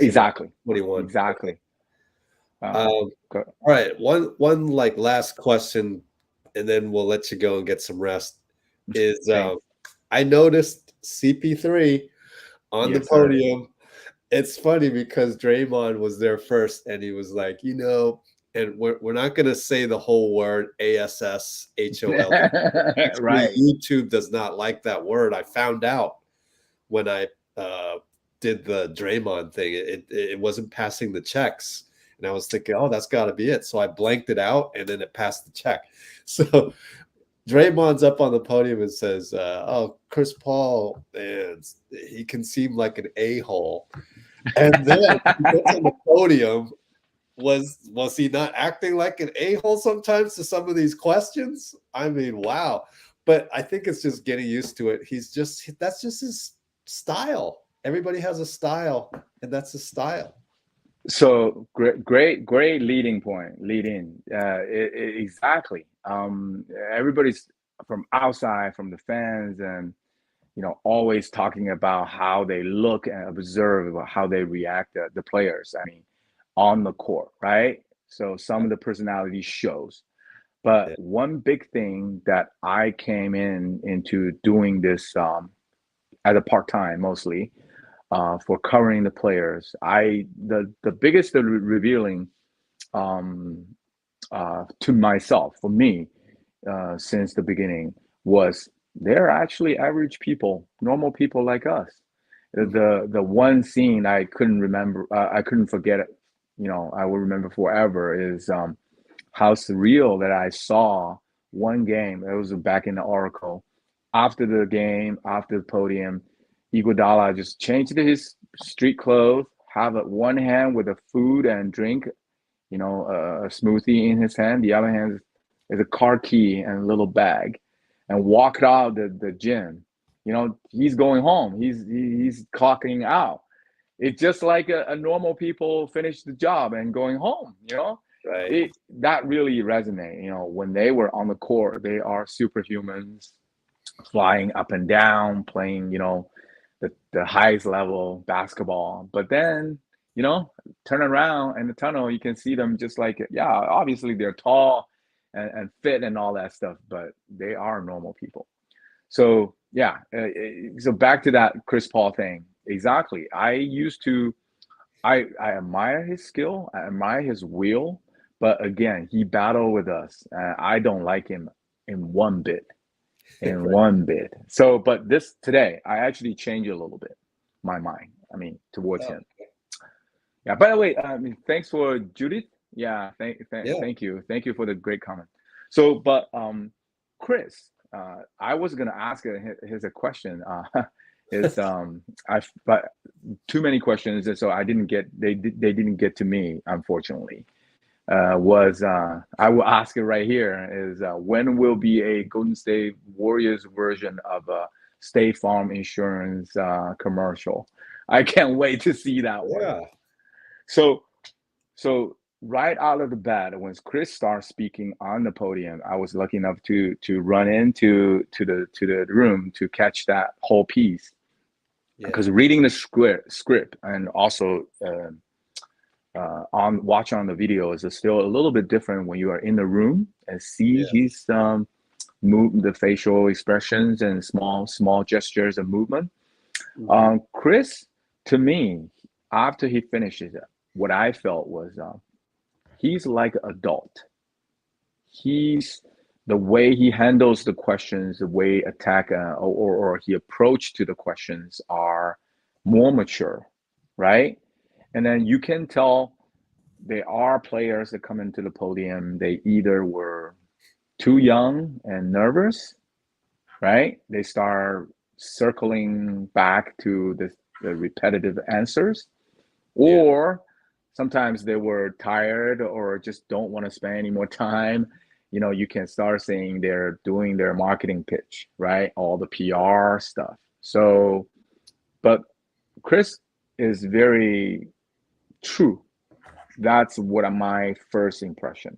Exactly. 21. Exactly. All right, one like last question, and then we'll let you go and get some rest. Is I noticed CP3 on the Yes, sir. podium. It's funny because Draymond was there first, and he was like, and we're not going to say the whole word ASSHOL. Actually, Right. YouTube does not like that word. I found out when I did the Draymond thing. It wasn't passing the checks. And I was thinking, oh, that's got to be it. So I blanked it out, and then it passed the check. So Draymond's up on the podium and says, oh, Chris Paul, man, he can seem like an a-hole. And then he gets on the podium. Was he not acting like an a-hole sometimes to some of these questions? I mean, wow. But I think it's just getting used to it. That's just his style. Everybody has a style, and that's his style. So great leading point. Lead in. Exactly. Everybody's from outside, from the fans, and always talking about how they look and observe how they react to the players. I mean, on the court, right? So some of the personality shows. But one big thing that I came into doing this as a part-time mostly for covering the players, the biggest revealing to myself, for me, since the beginning was they're actually average people, normal people like us. The one scene I couldn't remember, I couldn't forget it, I will remember forever, is how surreal that I saw one game. It was back in the Oracle. After the game, after the podium, Iguodala just changed his street clothes, have one hand with a food and drink, a smoothie in his hand. The other hand is a car key and a little bag, and walked out the gym. He's going home. He's clocking out. It's just like a normal people finish the job and going home. Right. That really resonates. When they were on the court, they are superhumans, flying up and down, playing, the highest level basketball. But then, turn around in the tunnel, you can see them just like, obviously they're tall and fit and all that stuff, but they are normal people. So so back to that Chris Paul thing. Exactly. I admire his skill, I admire his will, but again, he battled with us. I don't like him in one bit. One bit. So, but today, I actually changed a little bit my mind. I mean, towards him. Yeah. By the way, thanks for Judith. Yeah. Thank you. Thank you for the great comment. So, but Chris, I was gonna ask his a question. But too many questions, and so I didn't get. They didn't get to me, unfortunately. I will ask it right here, is when will be a Golden State Warriors version of a State Farm Insurance commercial? I can't wait to see that one. Yeah. So right out of the bat, when Chris started speaking on the podium, I was lucky enough to run into the room to catch that whole piece, because reading the script and also watch on the video is still a little bit different when you are in the room and see his the facial expressions and small gestures and movement. Chris, to me, after he finishes it, what I felt was he's like an adult. He's the way he handles the questions, the way attack or he approach to the questions are more mature, right? And then you can tell there are players that come into the podium, they either were too young and nervous, right? They start circling back to the repetitive answers, or sometimes they were tired or just don't want to spend any more time. You can start seeing they're doing their marketing pitch, right? All the PR stuff. So, but Chris is very true. That's what my first impression.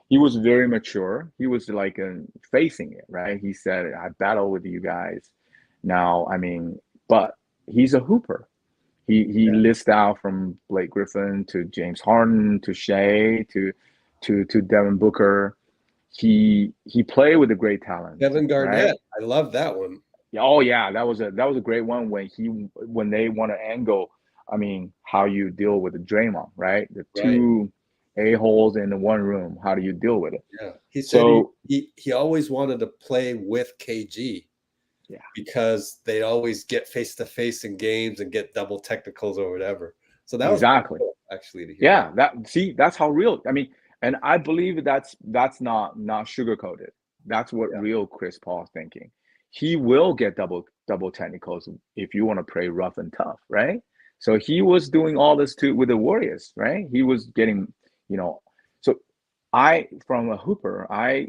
He was very mature. He was like facing it, right? He said, I battle with you guys now. I mean, but he's a hooper. He lists out from Blake Griffin to James Harden to Shea to Devin Booker. He played with a great talent. Kevin Garnett. Right? I love that one. Oh yeah, that was a great one when they want to angle. I mean, how you deal with the Draymond, right? The two a-holes in the one room. How do you deal with it? Yeah. He said he always wanted to play with KG. Yeah. Because they always get face to face in games and get double technicals or whatever. So that was cool, actually to hear. Yeah, that's how real. I mean, and I believe that's not sugar-coated. That's what real Chris Paul is thinking. He will get double technicals if you want to play rough and tough, right? So he was doing all this too with the Warriors, right? He was getting, so from a hooper, I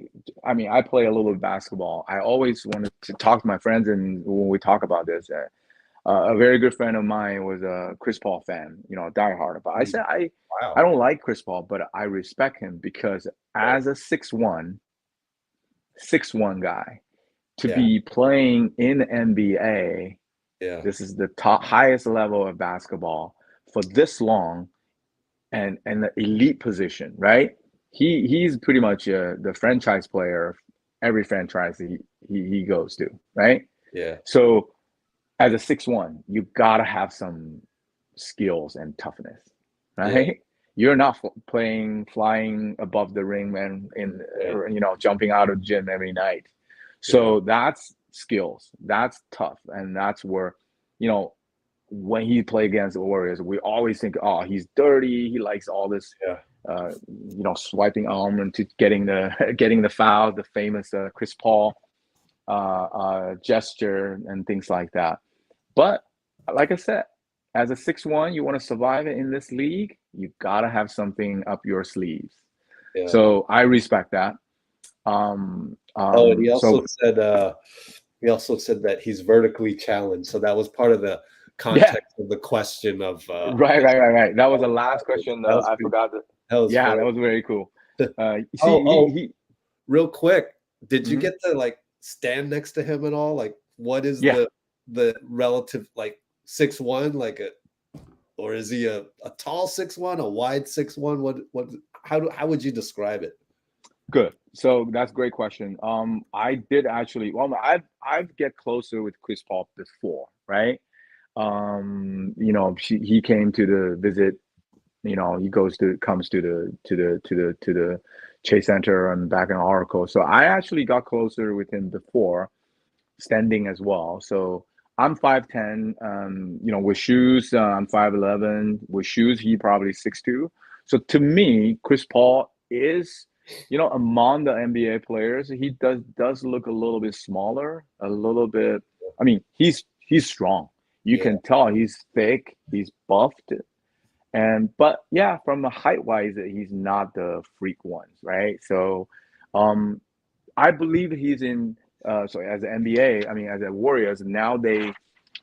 mean, I play a little bit of basketball. I always wanted to talk to my friends, and when we talk about this, a very good friend of mine was a Chris Paul fan, diehard. But I said, I don't like Chris Paul, but I respect him because as a 6'1" guy, to be playing in the NBA, this is the highest level of basketball for this long, and the elite position, right? He's pretty much the franchise player of every franchise he goes to, right? Yeah. So as a 6'1", you gotta have some skills and toughness, right? Yeah. You're not flying above the ring and jumping out of the gym every night. So that's skills. That's tough, and that's where, when he played against the Warriors, we always think, oh, he's dirty. He likes all this, swiping arm into getting the foul, the famous Chris Paul gesture and things like that. But like I said, as a 6'1", you want to survive in this league, you gotta have something up your sleeves. Yeah. So I respect that. And he also said that he's vertically challenged. So that was part of the context of the question of right. That was the last question. I forgot that. That was very cool. Real quick, did you get to stand next to him at all? Like, what is the relative 6'1", or is he a tall 6'1", a wide 6'1"? How would you describe it? Good. So that's a great question. I did actually. Well, I've get closer with Chris Paul before, right? He came to the visit. He comes to the Chase Center and back in Oracle. So I actually got closer with him before, standing as well. So I'm 5'10". With shoes, I'm 5'11". With shoes, he probably 6'2". So to me, Chris Paul is, among the NBA players, he does look a little bit smaller, a little bit. I mean, he's strong. You can tell he's thick, he's buffed, but from the height wise, he's not the freak ones, right? So, I believe he's in. So as an NBA, I mean, as a Warriors, now they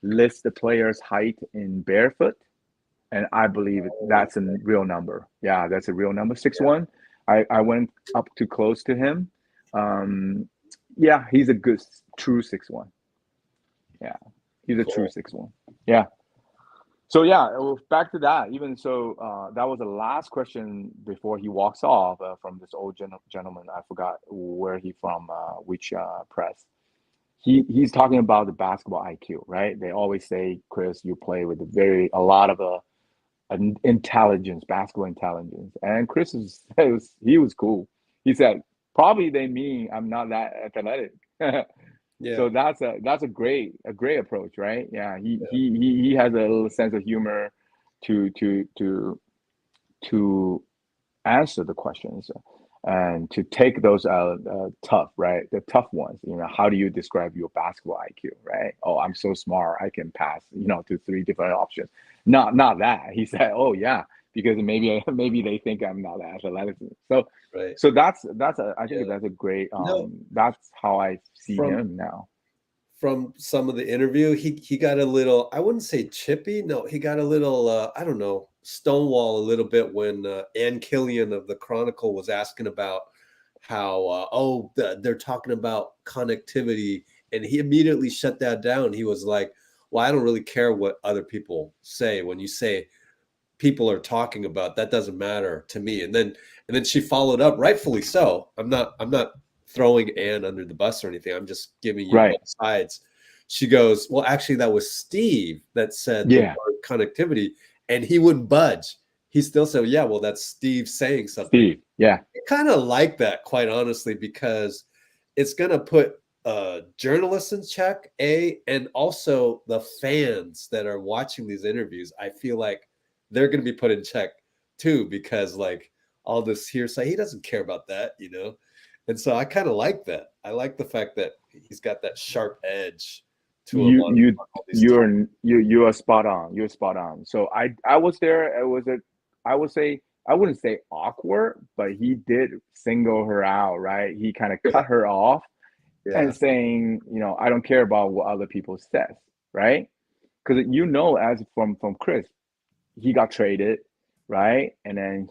list the player's height in barefoot, and I believe that's a real number. Yeah, that's a real number. 6'1". I went up too close to him. He's a good true 6'1". Yeah, he's a true 6'1". Yeah. So back to that. Even so, that was the last question before he walks off from this old gentleman. I forgot where he from, which press. He's talking about the basketball IQ, right? They always say, Chris, you play with a lot of intelligence, basketball intelligence. And Chris he was cool. He said, probably they mean I'm not that athletic. Yeah. So that's a great approach, right? Yeah, he has a little sense of humor to answer the questions and to take those tough, right? The tough ones. How do you describe your basketball IQ, right? Oh, I'm so smart, I can pass, to 3 different options. Not that. He said, oh yeah, because maybe they think I'm not that athletic. So right. So I think that's a great. That's how I see him now. From some of the interview, he got a little. I wouldn't say chippy. No, he got a little. I don't know, stonewall a little bit when Ann Killion of the Chronicle was asking about how they're talking about connectivity, and he immediately shut that down. He was like, well, I don't really care what other people say. When you say people are talking about, that doesn't matter to me. And then she followed up, rightfully so. I'm not throwing Ann under the bus or anything. I'm just giving you Right. both sides. She goes, well, actually, that was Steve that said the Yeah. word connectivity, and he wouldn't budge. He still said, yeah, well, that's Steve saying something. Steve, yeah. I kind of like that, quite honestly, because it's going to put journalists in check, and also the fans that are watching these interviews. I feel like they're going to be put in check too, because like all this hearsay, he doesn't care about that, you know? And so I kind of like that. I like the fact that he's got that sharp edge to a lot of all these you are spot on. You're spot on. So I was there. It was I wouldn't say awkward, but he did single her out, right? He kind of cut her off and saying, you know, I don't care about what other people says, right? Because as from Chris, he got traded, right? And then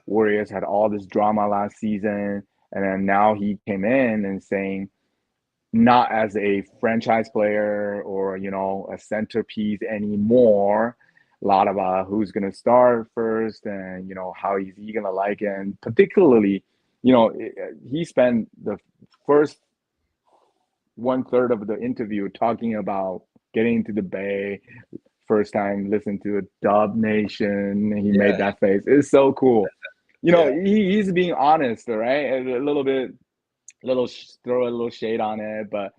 Warriors had all this drama last season, and then now he came in and saying, not as a franchise player or, you know, a centerpiece anymore. A lot about who's going to start first and, you know, how is he going to like it. And particularly, you know, he spent the first 1/3 of the interview talking about getting into the Bay. First time listening to a Dub Nation. He made that face. It's so cool. You know, he's being honest, right? A little bit, throw a little shade on it, but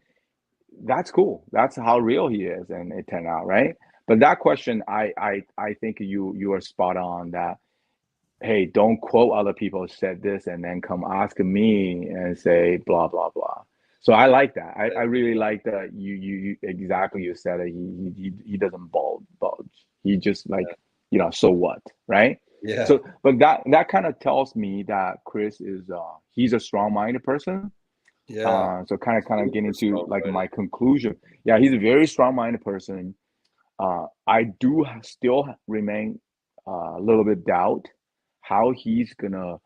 that's cool. That's how real he is, and it turned out, right? But that question, I think you are spot on that. Hey, don't quote other people said this and then come ask me and say blah blah blah. So I like that. I really like that. You exactly, you said it. He doesn't budge. He just like, you know, so what, right? Yeah. So, but that kind of tells me that Chris is he's a strong-minded person. Yeah. So kind of getting to like my conclusion. Yeah, he's a very strong-minded person. I do still remain a little bit doubt how he's gonna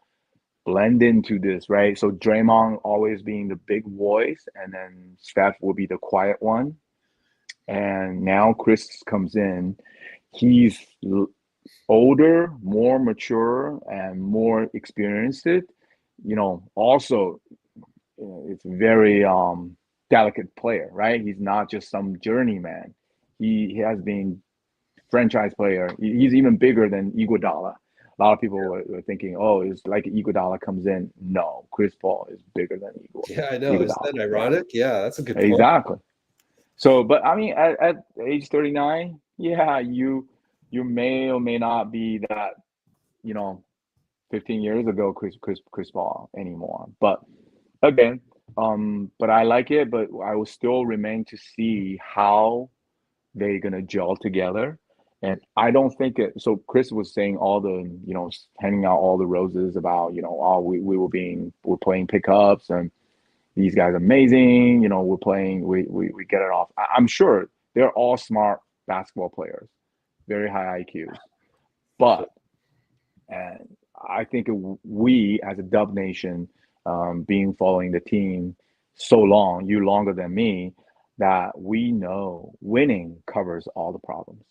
blend into this, right? So Draymond always being the big voice, and then Steph will be the quiet one. And now Chris comes in. He's older, more mature, and more experienced. You know, also it's very delicate player, right? He's not just some journeyman. He has been franchise player. He's even bigger than Iguodala. A lot of people were thinking, oh, it's like Iguodala comes in. No, Chris Paul is bigger than Iguodala. Yeah, I know. Is that ironic? Yeah, that's a good point. Exactly. So, but I mean, at age 39, yeah, you may or may not be that, you know, 15 years ago Chris Paul anymore. But again, but I like it. But I will still remain to see how they're gonna gel together. And I don't think it. So Chris was saying all the, you know, handing out all the roses about, you know, oh, we're playing pickups and these guys are amazing. You know, we're playing, we get it off. I'm sure they're all smart basketball players, very high IQs. But and I think we as a Dub Nation, being following the team so long, you longer than me, that we know winning covers all the problems.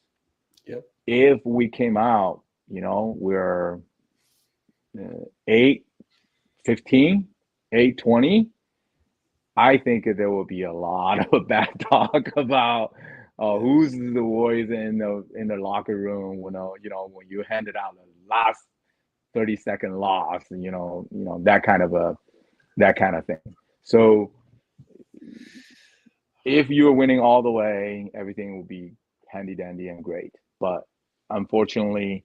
Yep. If we came out, you know, we're 8-15, 8-20, I think there will be a lot of bad talk about who's the Warriors in the locker room when when you handed out the last 30-second loss, you know that kind of thing. So if you're winning all the way, everything will be handy dandy and great. But unfortunately,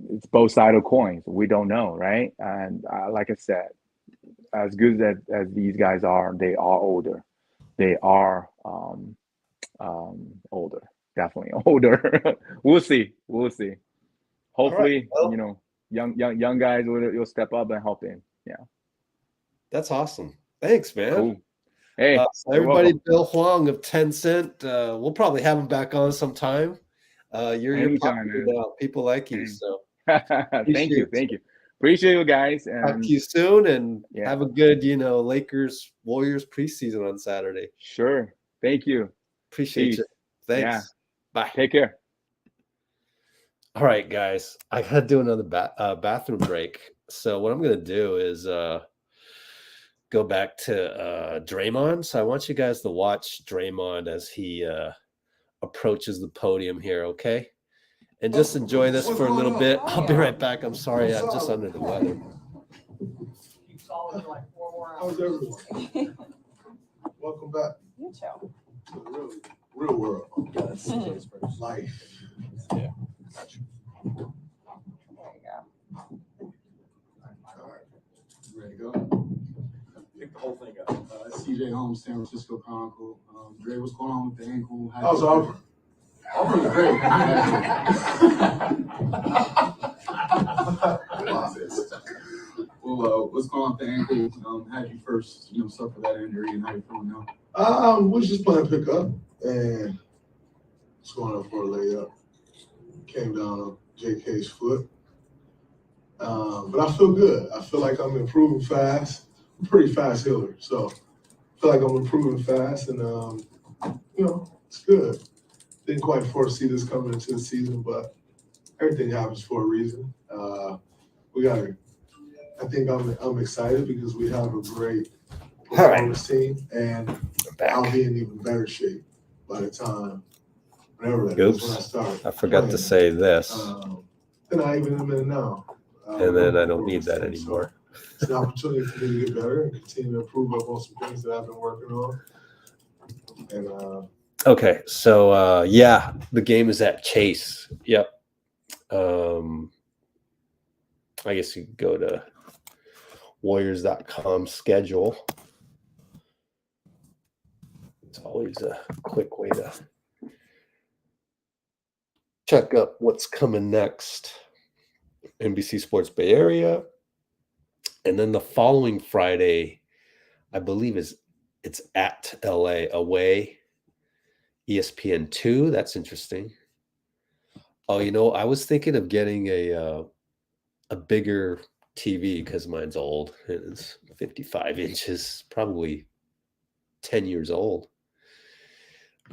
it's both sides of coins. We don't know, right? And like I said, as good as these guys are, they are older. They are older, definitely older. We'll see. Hopefully, right, well, young guys will step up and help him. Yeah, that's awesome. Thanks, man. Cool. Hey, so everybody, Bill Huang of Tencent. We'll probably have him back on sometime. You're popular now. People like you, so thank you. Appreciate you guys. And talk to you soon, and have a good, Lakers Warriors preseason on Saturday. Sure. Thank you. Appreciate you. Thanks. Yeah. Bye. Take care. All right, guys. I gotta do another bathroom break. So what I'm gonna do is go back to Draymond. So I want you guys to watch Draymond as he approaches the podium here, okay? And just enjoy this for a little bit. I'll be right back. I'm sorry, I'm just under the weather. How's everyone? Welcome back You too. to the real world. Life. There you go. All right. Ready to go? Pick the whole thing up. CJ Holmes, San Francisco Chronicle. Dre, what's going on with the ankle? How's Auburn? Auburn is great. Well, what's going on with the ankle? How'd you first, suffer that injury, and how you feeling now? Was just playing pickup and was going up for a layup. Came down on JK's foot. But I feel good. I feel like I'm improving fast. I'm a pretty fast healer, so I feel like I'm improving fast, and it's good. Didn't quite foresee this coming into the season, but everything happens for a reason. I think I'm excited because we have a great performance team, and I'll be in even better shape by the time, whenever that is, when I start. I forgot to say this. Then I even am in now. And then I don't need that anymore. It's an opportunity for me to get better and continue to improve up on some things that I've been working on. And Okay, so yeah, the game is at Chase. Yep. I guess you could go to Warriors.com schedule. It's always a quick way to check up what's coming next. NBC Sports Bay Area. And then the following Friday, I believe it's at LA away. ESPN2. That's interesting. Oh, I was thinking of getting a bigger TV because mine's old. It's 55 inches, probably 10 years old.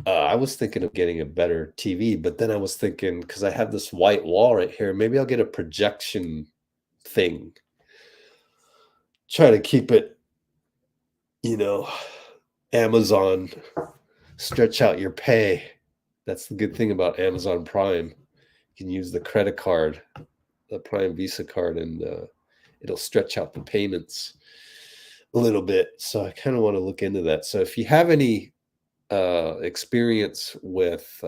I was thinking of getting a better TV, but then I was thinking, because I have this white wall right here, maybe I'll get a projection thing. Try to keep it, Amazon, stretch out your pay. That's the good thing about Amazon Prime. You can use the credit card, the Prime Visa card, and it'll stretch out the payments a little bit. So I kind of want to look into that. So if you have any experience with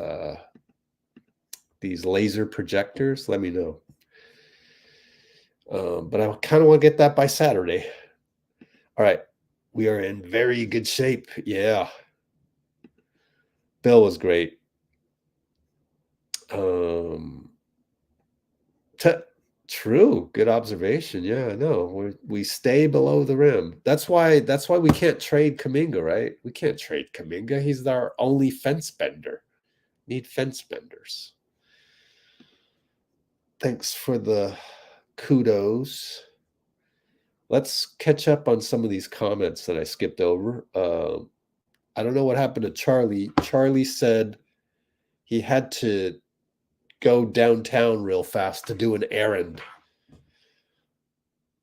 these laser projectors, let me know. But I kind of want to get that by Saturday. All right. We are in very good shape. Yeah. Bill was great. True. Good observation. Yeah, no. We stay below the rim. That's why we can't trade Kuminga, right? We can't trade Kuminga. He's our only fence bender. Need fence benders. Thanks for the kudos. Let's catch up on some of these comments that I skipped over. I don't know what happened to Charlie. Charlie said he had to go downtown real fast to do an errand.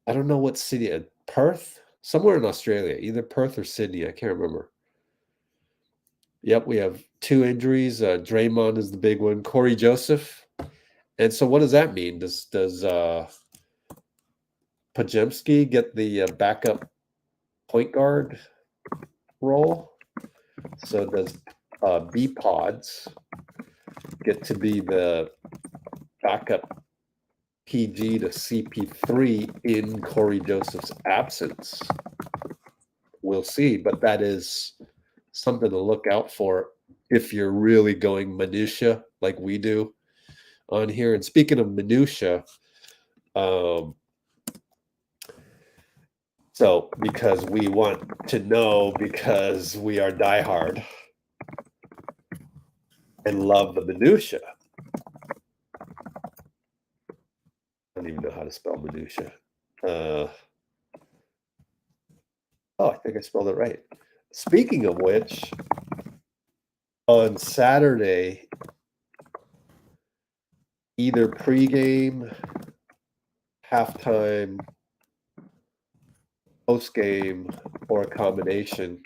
I don't know what city. Perth? Somewhere in Australia. Either Perth or Sydney. I can't remember. Yep, we have 2 injuries. Draymond is the big one. Cory Joseph. And so what does that mean? Does Podziemski get the backup point guard role? So does B-Pods get to be the backup PG to CP3 in Cory Joseph's absence? We'll see, but that is something to look out for if you're really going minutia like we do on here. And speaking of minutia, so because we want to know, because we are diehard and love the minutia. I don't even know how to spell minutia. Oh, I think I spelled it right. Speaking of which, on Saturday, either pregame, halftime, postgame, or a combination,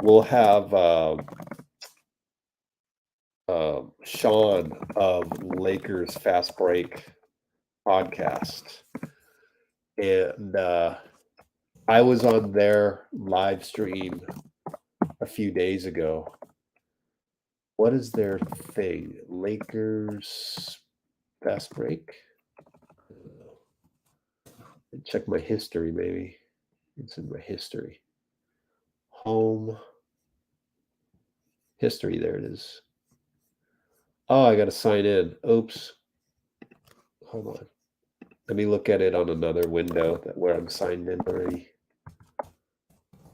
we'll have Sean of Lakers Fastbreak podcast. And I was on their live stream a few days ago. What is their thing? Lakers Fastbreak? Check my history, maybe. It's in my history. Home. History, there it is. Oh, I got to sign in. Oops. Hold on. Let me look at it on another window where I'm signed in already.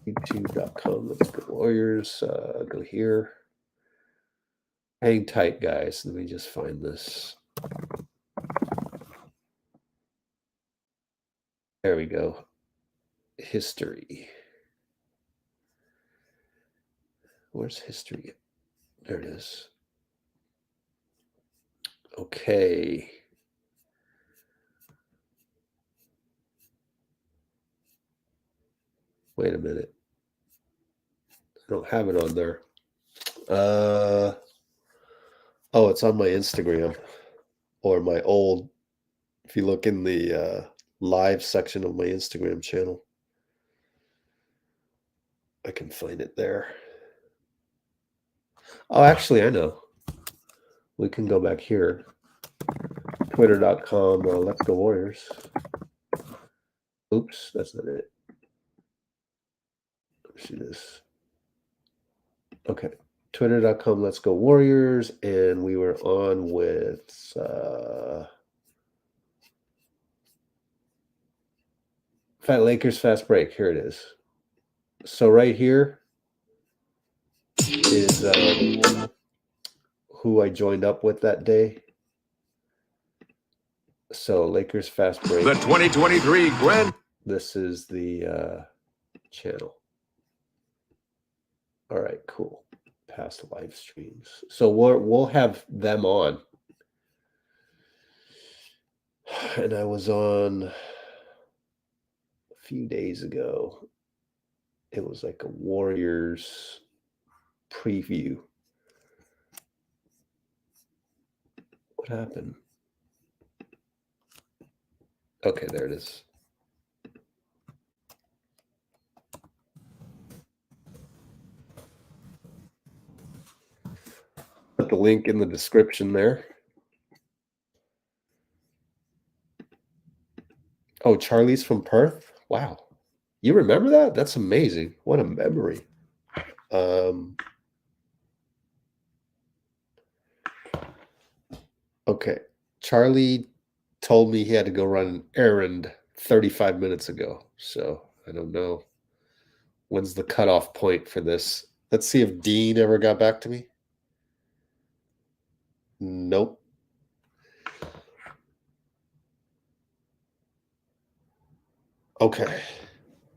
YouTube.com. Let's go Warriors. Go here. Hang tight, guys. Let me just find this. There we go. History. Where's history? There it is. Okay. Wait a minute. I don't have it on there. Oh, it's on my Instagram or my old. If you look in the live section of my Instagram channel, I can find it there. Oh, actually, I know. We can go back here. Twitter.com, Let's Go Warriors. Oops, that's not it. Let's see this. Okay. Twitter.com, Let's Go Warriors. And we were on with Fat Lakers Fast Break. Here it is. So right here is who I joined up with that day. So Lakers Fast Break. The 2023 Grand. This is the channel. All right, cool. Past live streams. So we'll have them on. And I was on a few days ago. It was like a Warriors preview. What happened? Okay, there it is. Put the link in the description there. Oh, Charlie's from Perth? Wow. You remember that? That's amazing. What a memory. Okay. Charlie told me he had to go run an errand 35 minutes ago. So I don't know. When's the cutoff point for this? Let's see if Dean ever got back to me. Nope. Okay.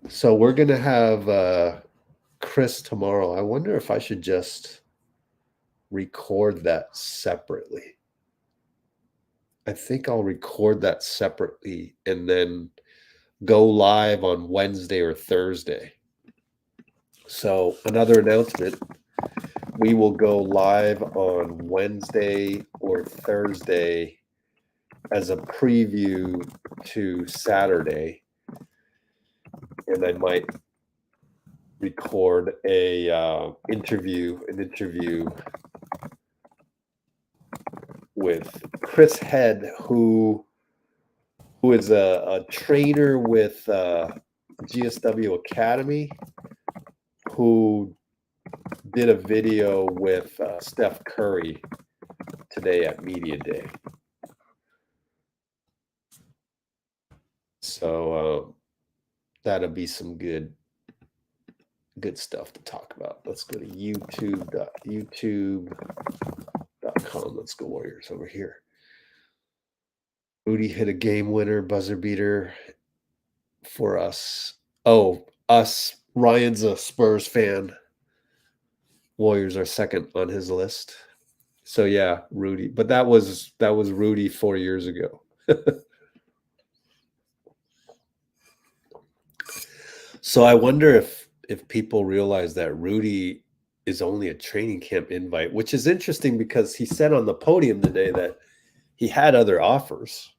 So we're going to have Chris tomorrow. I wonder if I should just record that separately. I think I'll record that separately and then go live on Wednesday or Thursday. So another announcement, we will go live on Wednesday or Thursday as a preview to Saturday. And I might record an interview with Chris Head, who is a trainer with GSW Academy, who did a video with Steph Curry today at Media Day. So that'll be some good stuff to talk about. Let's go to youtube.com. Let's go Warriors over here. Moody hit a game winner, buzzer beater for us. Oh, us. Ryan's a Spurs fan. Warriors are second on his list. So yeah, Rudy. But that was Rudy 4 years ago. So I wonder if people realize that Rudy is only a training camp invite, which is interesting because he said on the podium today that he had other offers.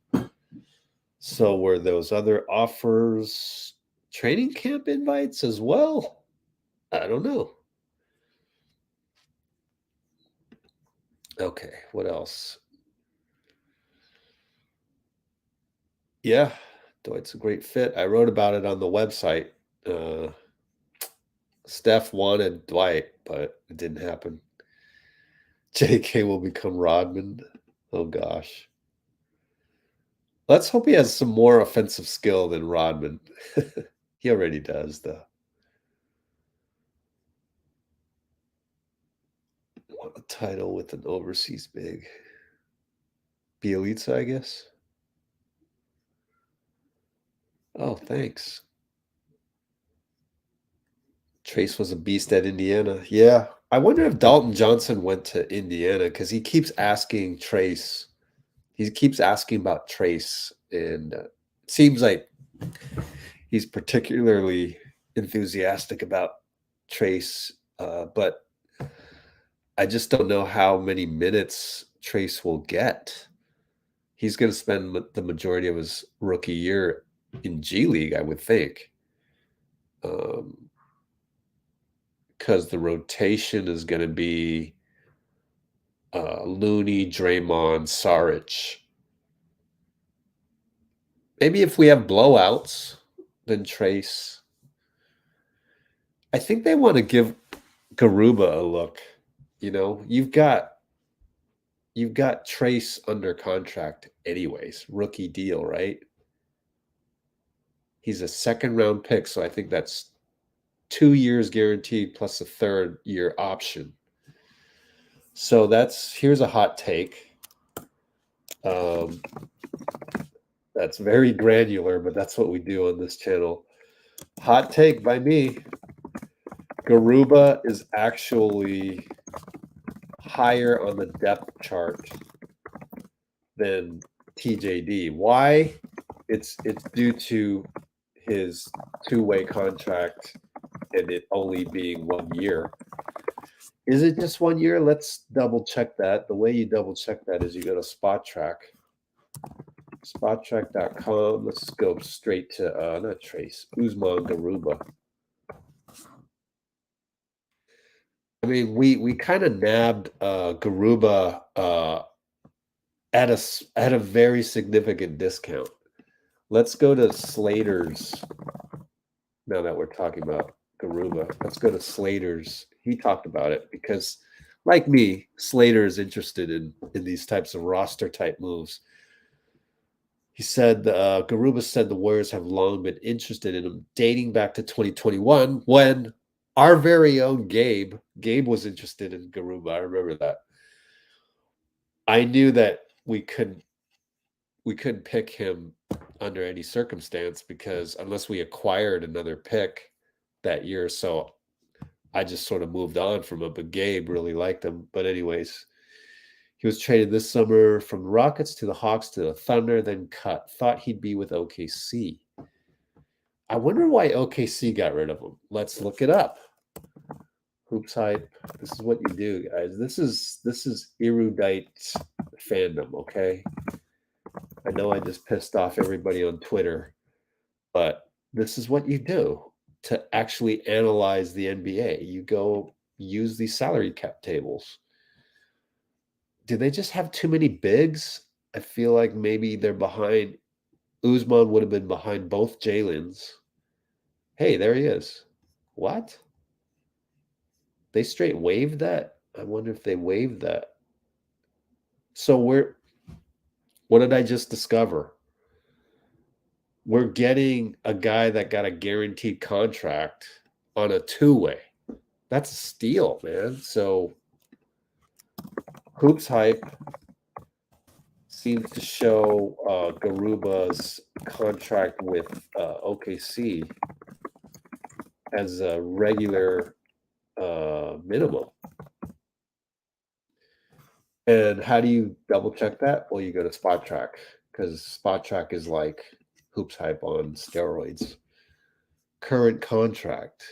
So were those other offers training camp invites as well? I don't know. Okay, what else? Yeah, Dwight's a great fit. I wrote about it on the website. Steph wanted Dwight, but it didn't happen. JK will become Rodman. Oh gosh. Let's hope he has some more offensive skill than Rodman. He already does, though. Want a title with an overseas big. Bielitsa, I guess. Oh, thanks. Trayce was a beast at Indiana. Yeah. I wonder if Dalton Johnson went to Indiana because he keeps asking Trayce. He keeps asking about Trayce. And it seems like he's particularly enthusiastic about Trayce. But I just don't know how many minutes Trayce will get. He's going to spend the majority of his rookie year in G League, I would think. Because the rotation is going to be Looney, Draymond, Saric. Maybe if we have blowouts, then Trayce. I think they want to give Garuba a look. You know, you've got Trayce under contract anyways, rookie deal, right? He's a second-round pick, so I think that's 2 years guaranteed plus a third-year option. So here's a hot take. That's very granular, but that's what we do on this channel. Hot take by me. Garuba is actually higher on the depth chart than TJD. Why? It's due to his two-way contract and it only being 1 year. Is it just 1 year? Let's double check that. The way you double check that is you go to SpotTrack. SpotTrack.com. Let's go straight to not Trayce, Usman Garuba. I mean, we kind of nabbed Garuba at a very significant discount. Let's go to Slater's. Now that we're talking about Garuba, let's go to Slater's. He talked about it because, like me, Slater is interested in these types of roster type moves. He said Garuba said the Warriors have long been interested in him, dating back to 2021 when our very own Gabe was interested in Garuba. I remember that. I knew that we couldn't pick him under any circumstance because unless we acquired another pick that year, so I just sort of moved on from him. But Gabe really liked him. But anyways, he was traded this summer from the Rockets to the Hawks to the Thunder, then cut. Thought he'd be with OKC. I wonder why OKC got rid of him. Let's look it up. Hoops Hype. This is what you do, guys. This is erudite fandom, okay? I know I just pissed off everybody on Twitter, but this is what you do to actually analyze the NBA. You go use these salary cap tables. Do they just have too many bigs? I feel like maybe they're behind. Usman would have been behind both Jalen's. Hey, there he is. What? They straight waived that? I wonder if they waived that. So what did I just discover? We're getting a guy that got a guaranteed contract on a two-way. That's a steal, man. So Hoops Hype seems to show Garuba's contract with OKC as a regular minimum. And how do you double check that? Well, you go to Spot Track, because Spot Track is like Hoops Hype on steroids. Current contract,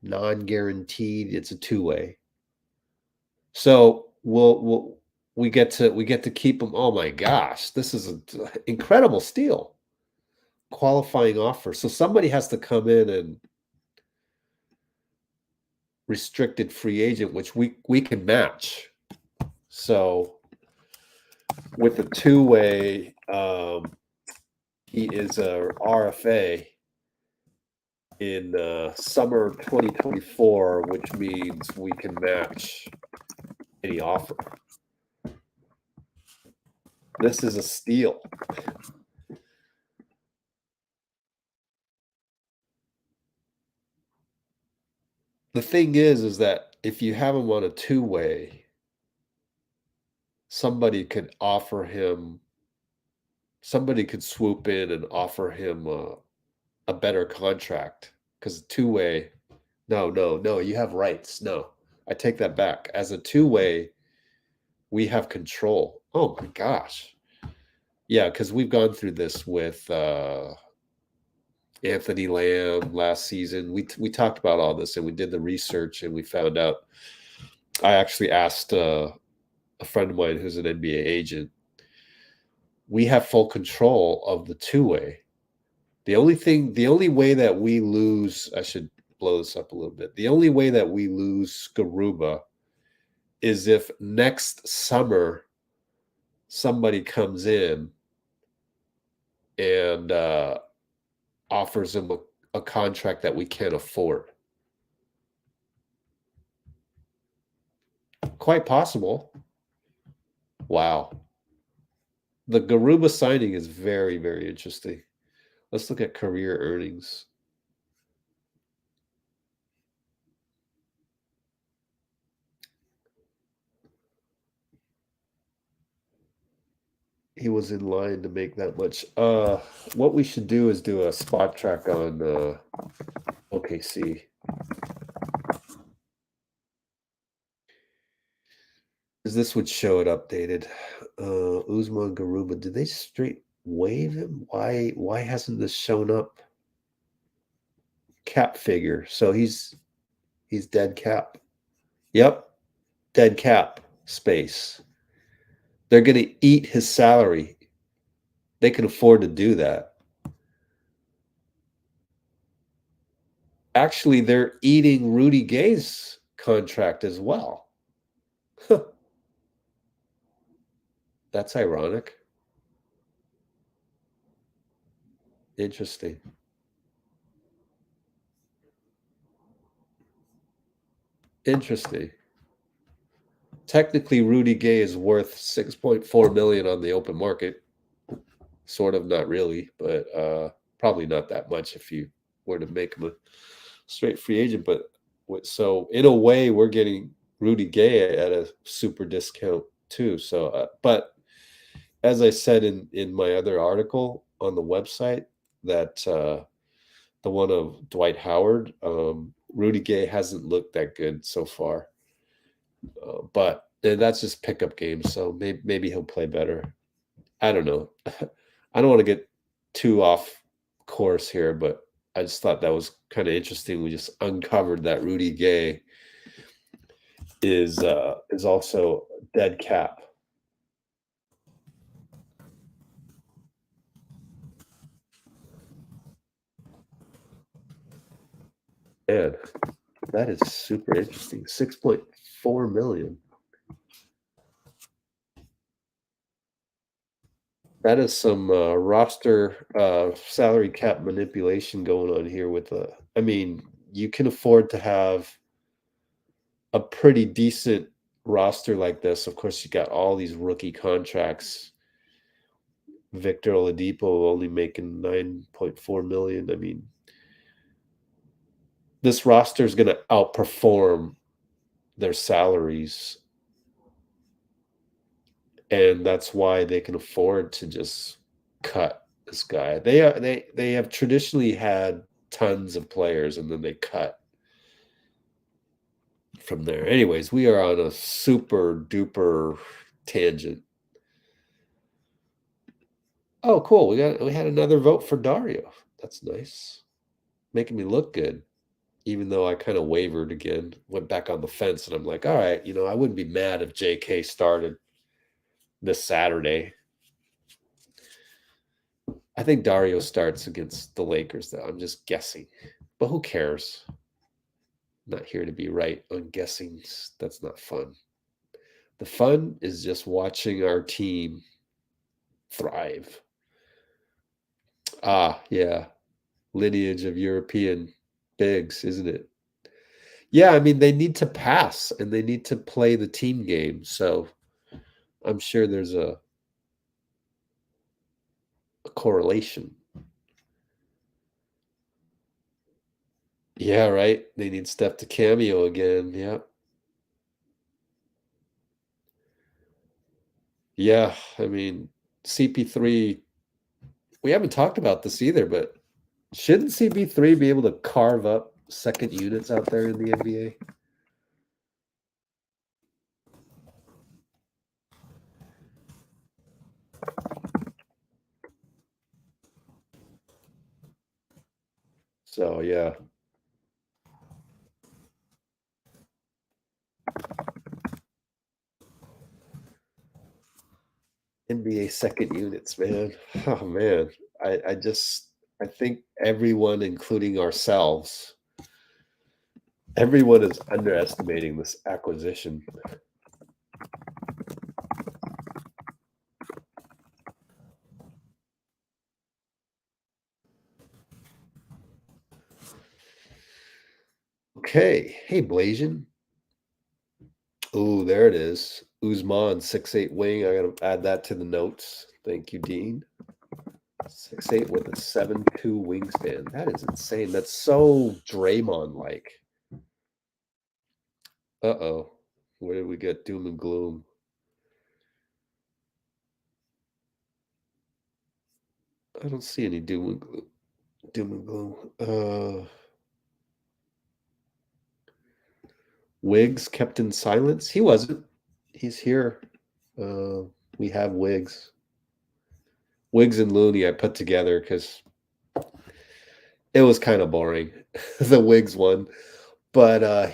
non-guaranteed. It's a two-way. So we get to keep them. Oh my gosh, this is an incredible steal. Qualifying offer. So somebody has to come in and restricted free agent, which we can match. So with the two-way, he is a RFA in summer 2024, which means we can match any offer. This is a steal. The thing is that if you have him on a two-way, somebody could swoop in and offer him a better contract, because two-way, no, you have rights. No, I take that back. As a two-way, we have control. Oh my gosh. Yeah, because we've gone through this with Anthony Lamb last season. We talked about all this, and we did the research, and we found out. I actually asked a friend of mine who's an NBA agent. We have full control of the two-way. The only way that we lose, I should blow this up a little bit. The only way that we lose Garuba is if next summer somebody comes in and offers him a contract that we can't afford. Quite possible. Wow. The Garuba signing is very, very interesting. Let's look at career earnings. He was in line to make that much. What we should do is do a spot track on OKC. Because this would show it updated. Usman Garuba, did they straight waive him? Why hasn't this shown up? Cap figure. So he's dead cap. Yep. Dead cap space. They're going to eat his salary. They can afford to do that. Actually, they're eating Rudy Gay's contract as well. That's ironic. Interesting. Interesting. Technically, Rudy Gay is worth $6.4 million on the open market. Sort of, not really, but probably not that much if you were to make him a straight free agent. But so in a way, we're getting Rudy Gay at a super discount too. So, but as I said in my other article on the website, that the one of Dwight Howard, Rudy Gay hasn't looked that good so far. But that's just pickup games, so maybe he'll play better. I don't know. I don't want to get too off course here, but I just thought that was kind of interesting. We just uncovered that Rudy Gay is also dead cap. Man, that is super interesting. $6.4 million. That is some roster salary cap manipulation going on here with I mean, you can afford to have a pretty decent roster like this. Of course, you got all these rookie contracts. Victor Oladipo only making $9.4 million. I mean, this roster is going to outperform their salaries. And that's why they can afford to just cut this guy. They have traditionally had tons of players and then they cut. from there. Anyways, we are on a super duper tangent. Oh, cool. We had another vote for Dario. That's nice. Making me look good. Even though I kind of wavered again, went back on the fence, and I'm like, all right, I wouldn't be mad if JK started this Saturday. I think Dario starts against the Lakers, though. I'm just guessing. But who cares? I'm not here to be right on guessings. That's not fun. The fun is just watching our team thrive. Ah, yeah. Lineage of European bigs, isn't it? Yeah, I mean, they need to pass and they need to play the team game. So I'm sure there's a correlation. Yeah, right. They need Steph to cameo again. Yeah. Yeah, I mean, CP3, we haven't talked about this either, but shouldn't CP3 be able to carve up second units out there in the NBA? So, yeah. NBA second units, man. Oh, man. I think everyone, including ourselves, everyone is underestimating this acquisition. Okay. Hey, Blasian. Oh, there it is. Usman, 6'8" wing. I got to add that to the notes. Thank you, Dean. 6'8" with a 7'2" wingspan. That is insane. That's so Draymond-like. Uh-oh. Where did we get doom and gloom? I don't see any doom and gloom. Doom and gloom. Wiggs kept in silence. He wasn't. He's here. We have Wiggs. Wiggs and Looney I put together because it was kind of boring, the Wiggs one. But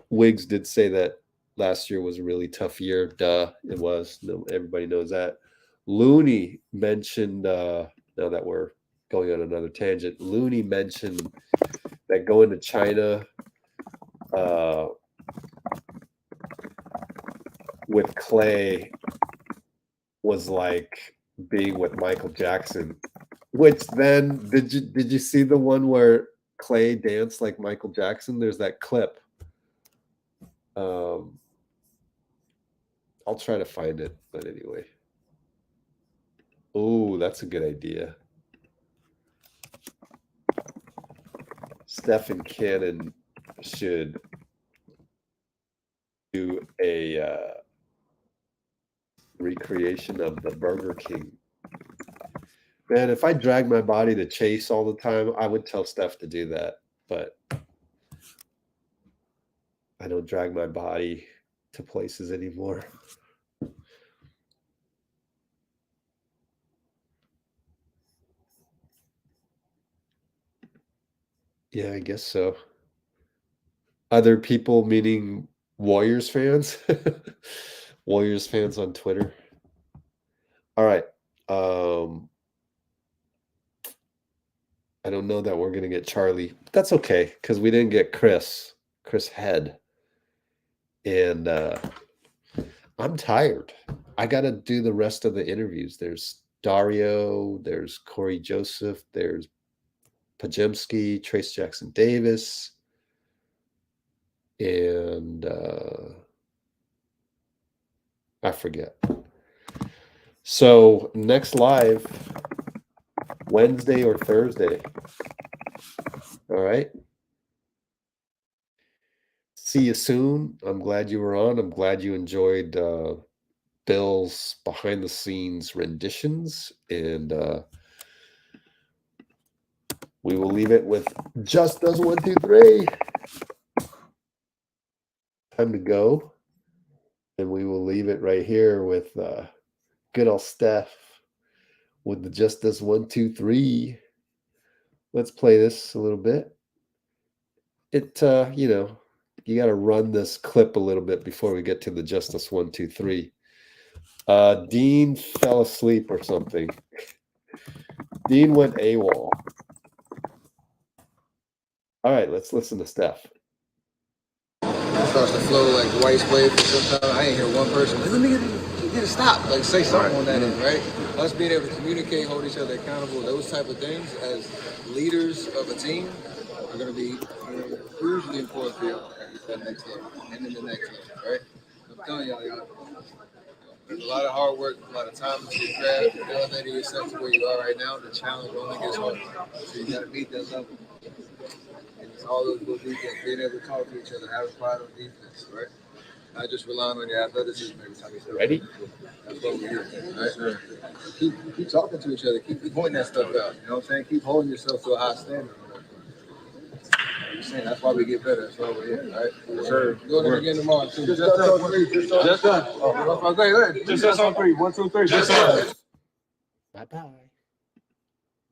Wiggs did say that last year was a really tough year. Duh, it was. No, everybody knows that. Looney mentioned, now that we're going on another tangent, Looney mentioned that going to China with Klay was like being with Michael Jackson. Which then, did you see the one where Klay danced like Michael Jackson? There's that clip. I'll try to find it, but anyway. Oh, that's a good idea. Steph and Canon should do a recreation of the Burger King. Man, if I drag my body to chase all the time, I would tell Steph to do that. But I don't drag my body to places anymore. Yeah, I guess so. Other people, meaning Warriors fans? Warriors fans on Twitter. All right. I don't know that we're going to get Charlie. But that's okay because we didn't get Chris Head. And I'm tired. I got to do the rest of the interviews. There's Dario, there's Cory Joseph, there's Podziemski, Trayce Jackson-Davis, and I forget. So next live, Wednesday or Thursday. All right. See you soon. I'm glad you were on. I'm glad you enjoyed Bill's behind-the-scenes renditions, and we will leave it with just does 1, 2, 3. time to go. And we will leave it right here with good old Steph with the just this 1, 2, 3. Let's play this a little bit. It you know, you got to run this clip a little bit before we get to the just this 1, 2, 3. Dean fell asleep or something. Dean went AWOL. All right, let's listen to Steph. Starts to flow like Dwight's played for some time. I ain't hear one person. Let me get a stop. Like say something on that end, right? Us being able to communicate, hold each other accountable, those type of things as leaders of a team are going to be hugely important for y'all at that next level and in the next level, right? I'm telling y'all, there's a lot of hard work, a lot of time to your craft, elevating yourself to where you are right now. The challenge only gets harder, so you got to meet that level. And it's all those little defense, being able to talk to each other, having pride on defense, right? Not just relying on your athleticism every time you step. Ready? That's what we're here, right? Keep talking to each other, keep pointing that stuff out. You know what I'm saying? Keep holding yourself to a high standard. I'm saying that's why we get better. That's why we're here, right? Yes, sir. Go there again tomorrow. Too. Just done. Just done. Just done on 3. 1, 2, 3. Just done. Bye-bye.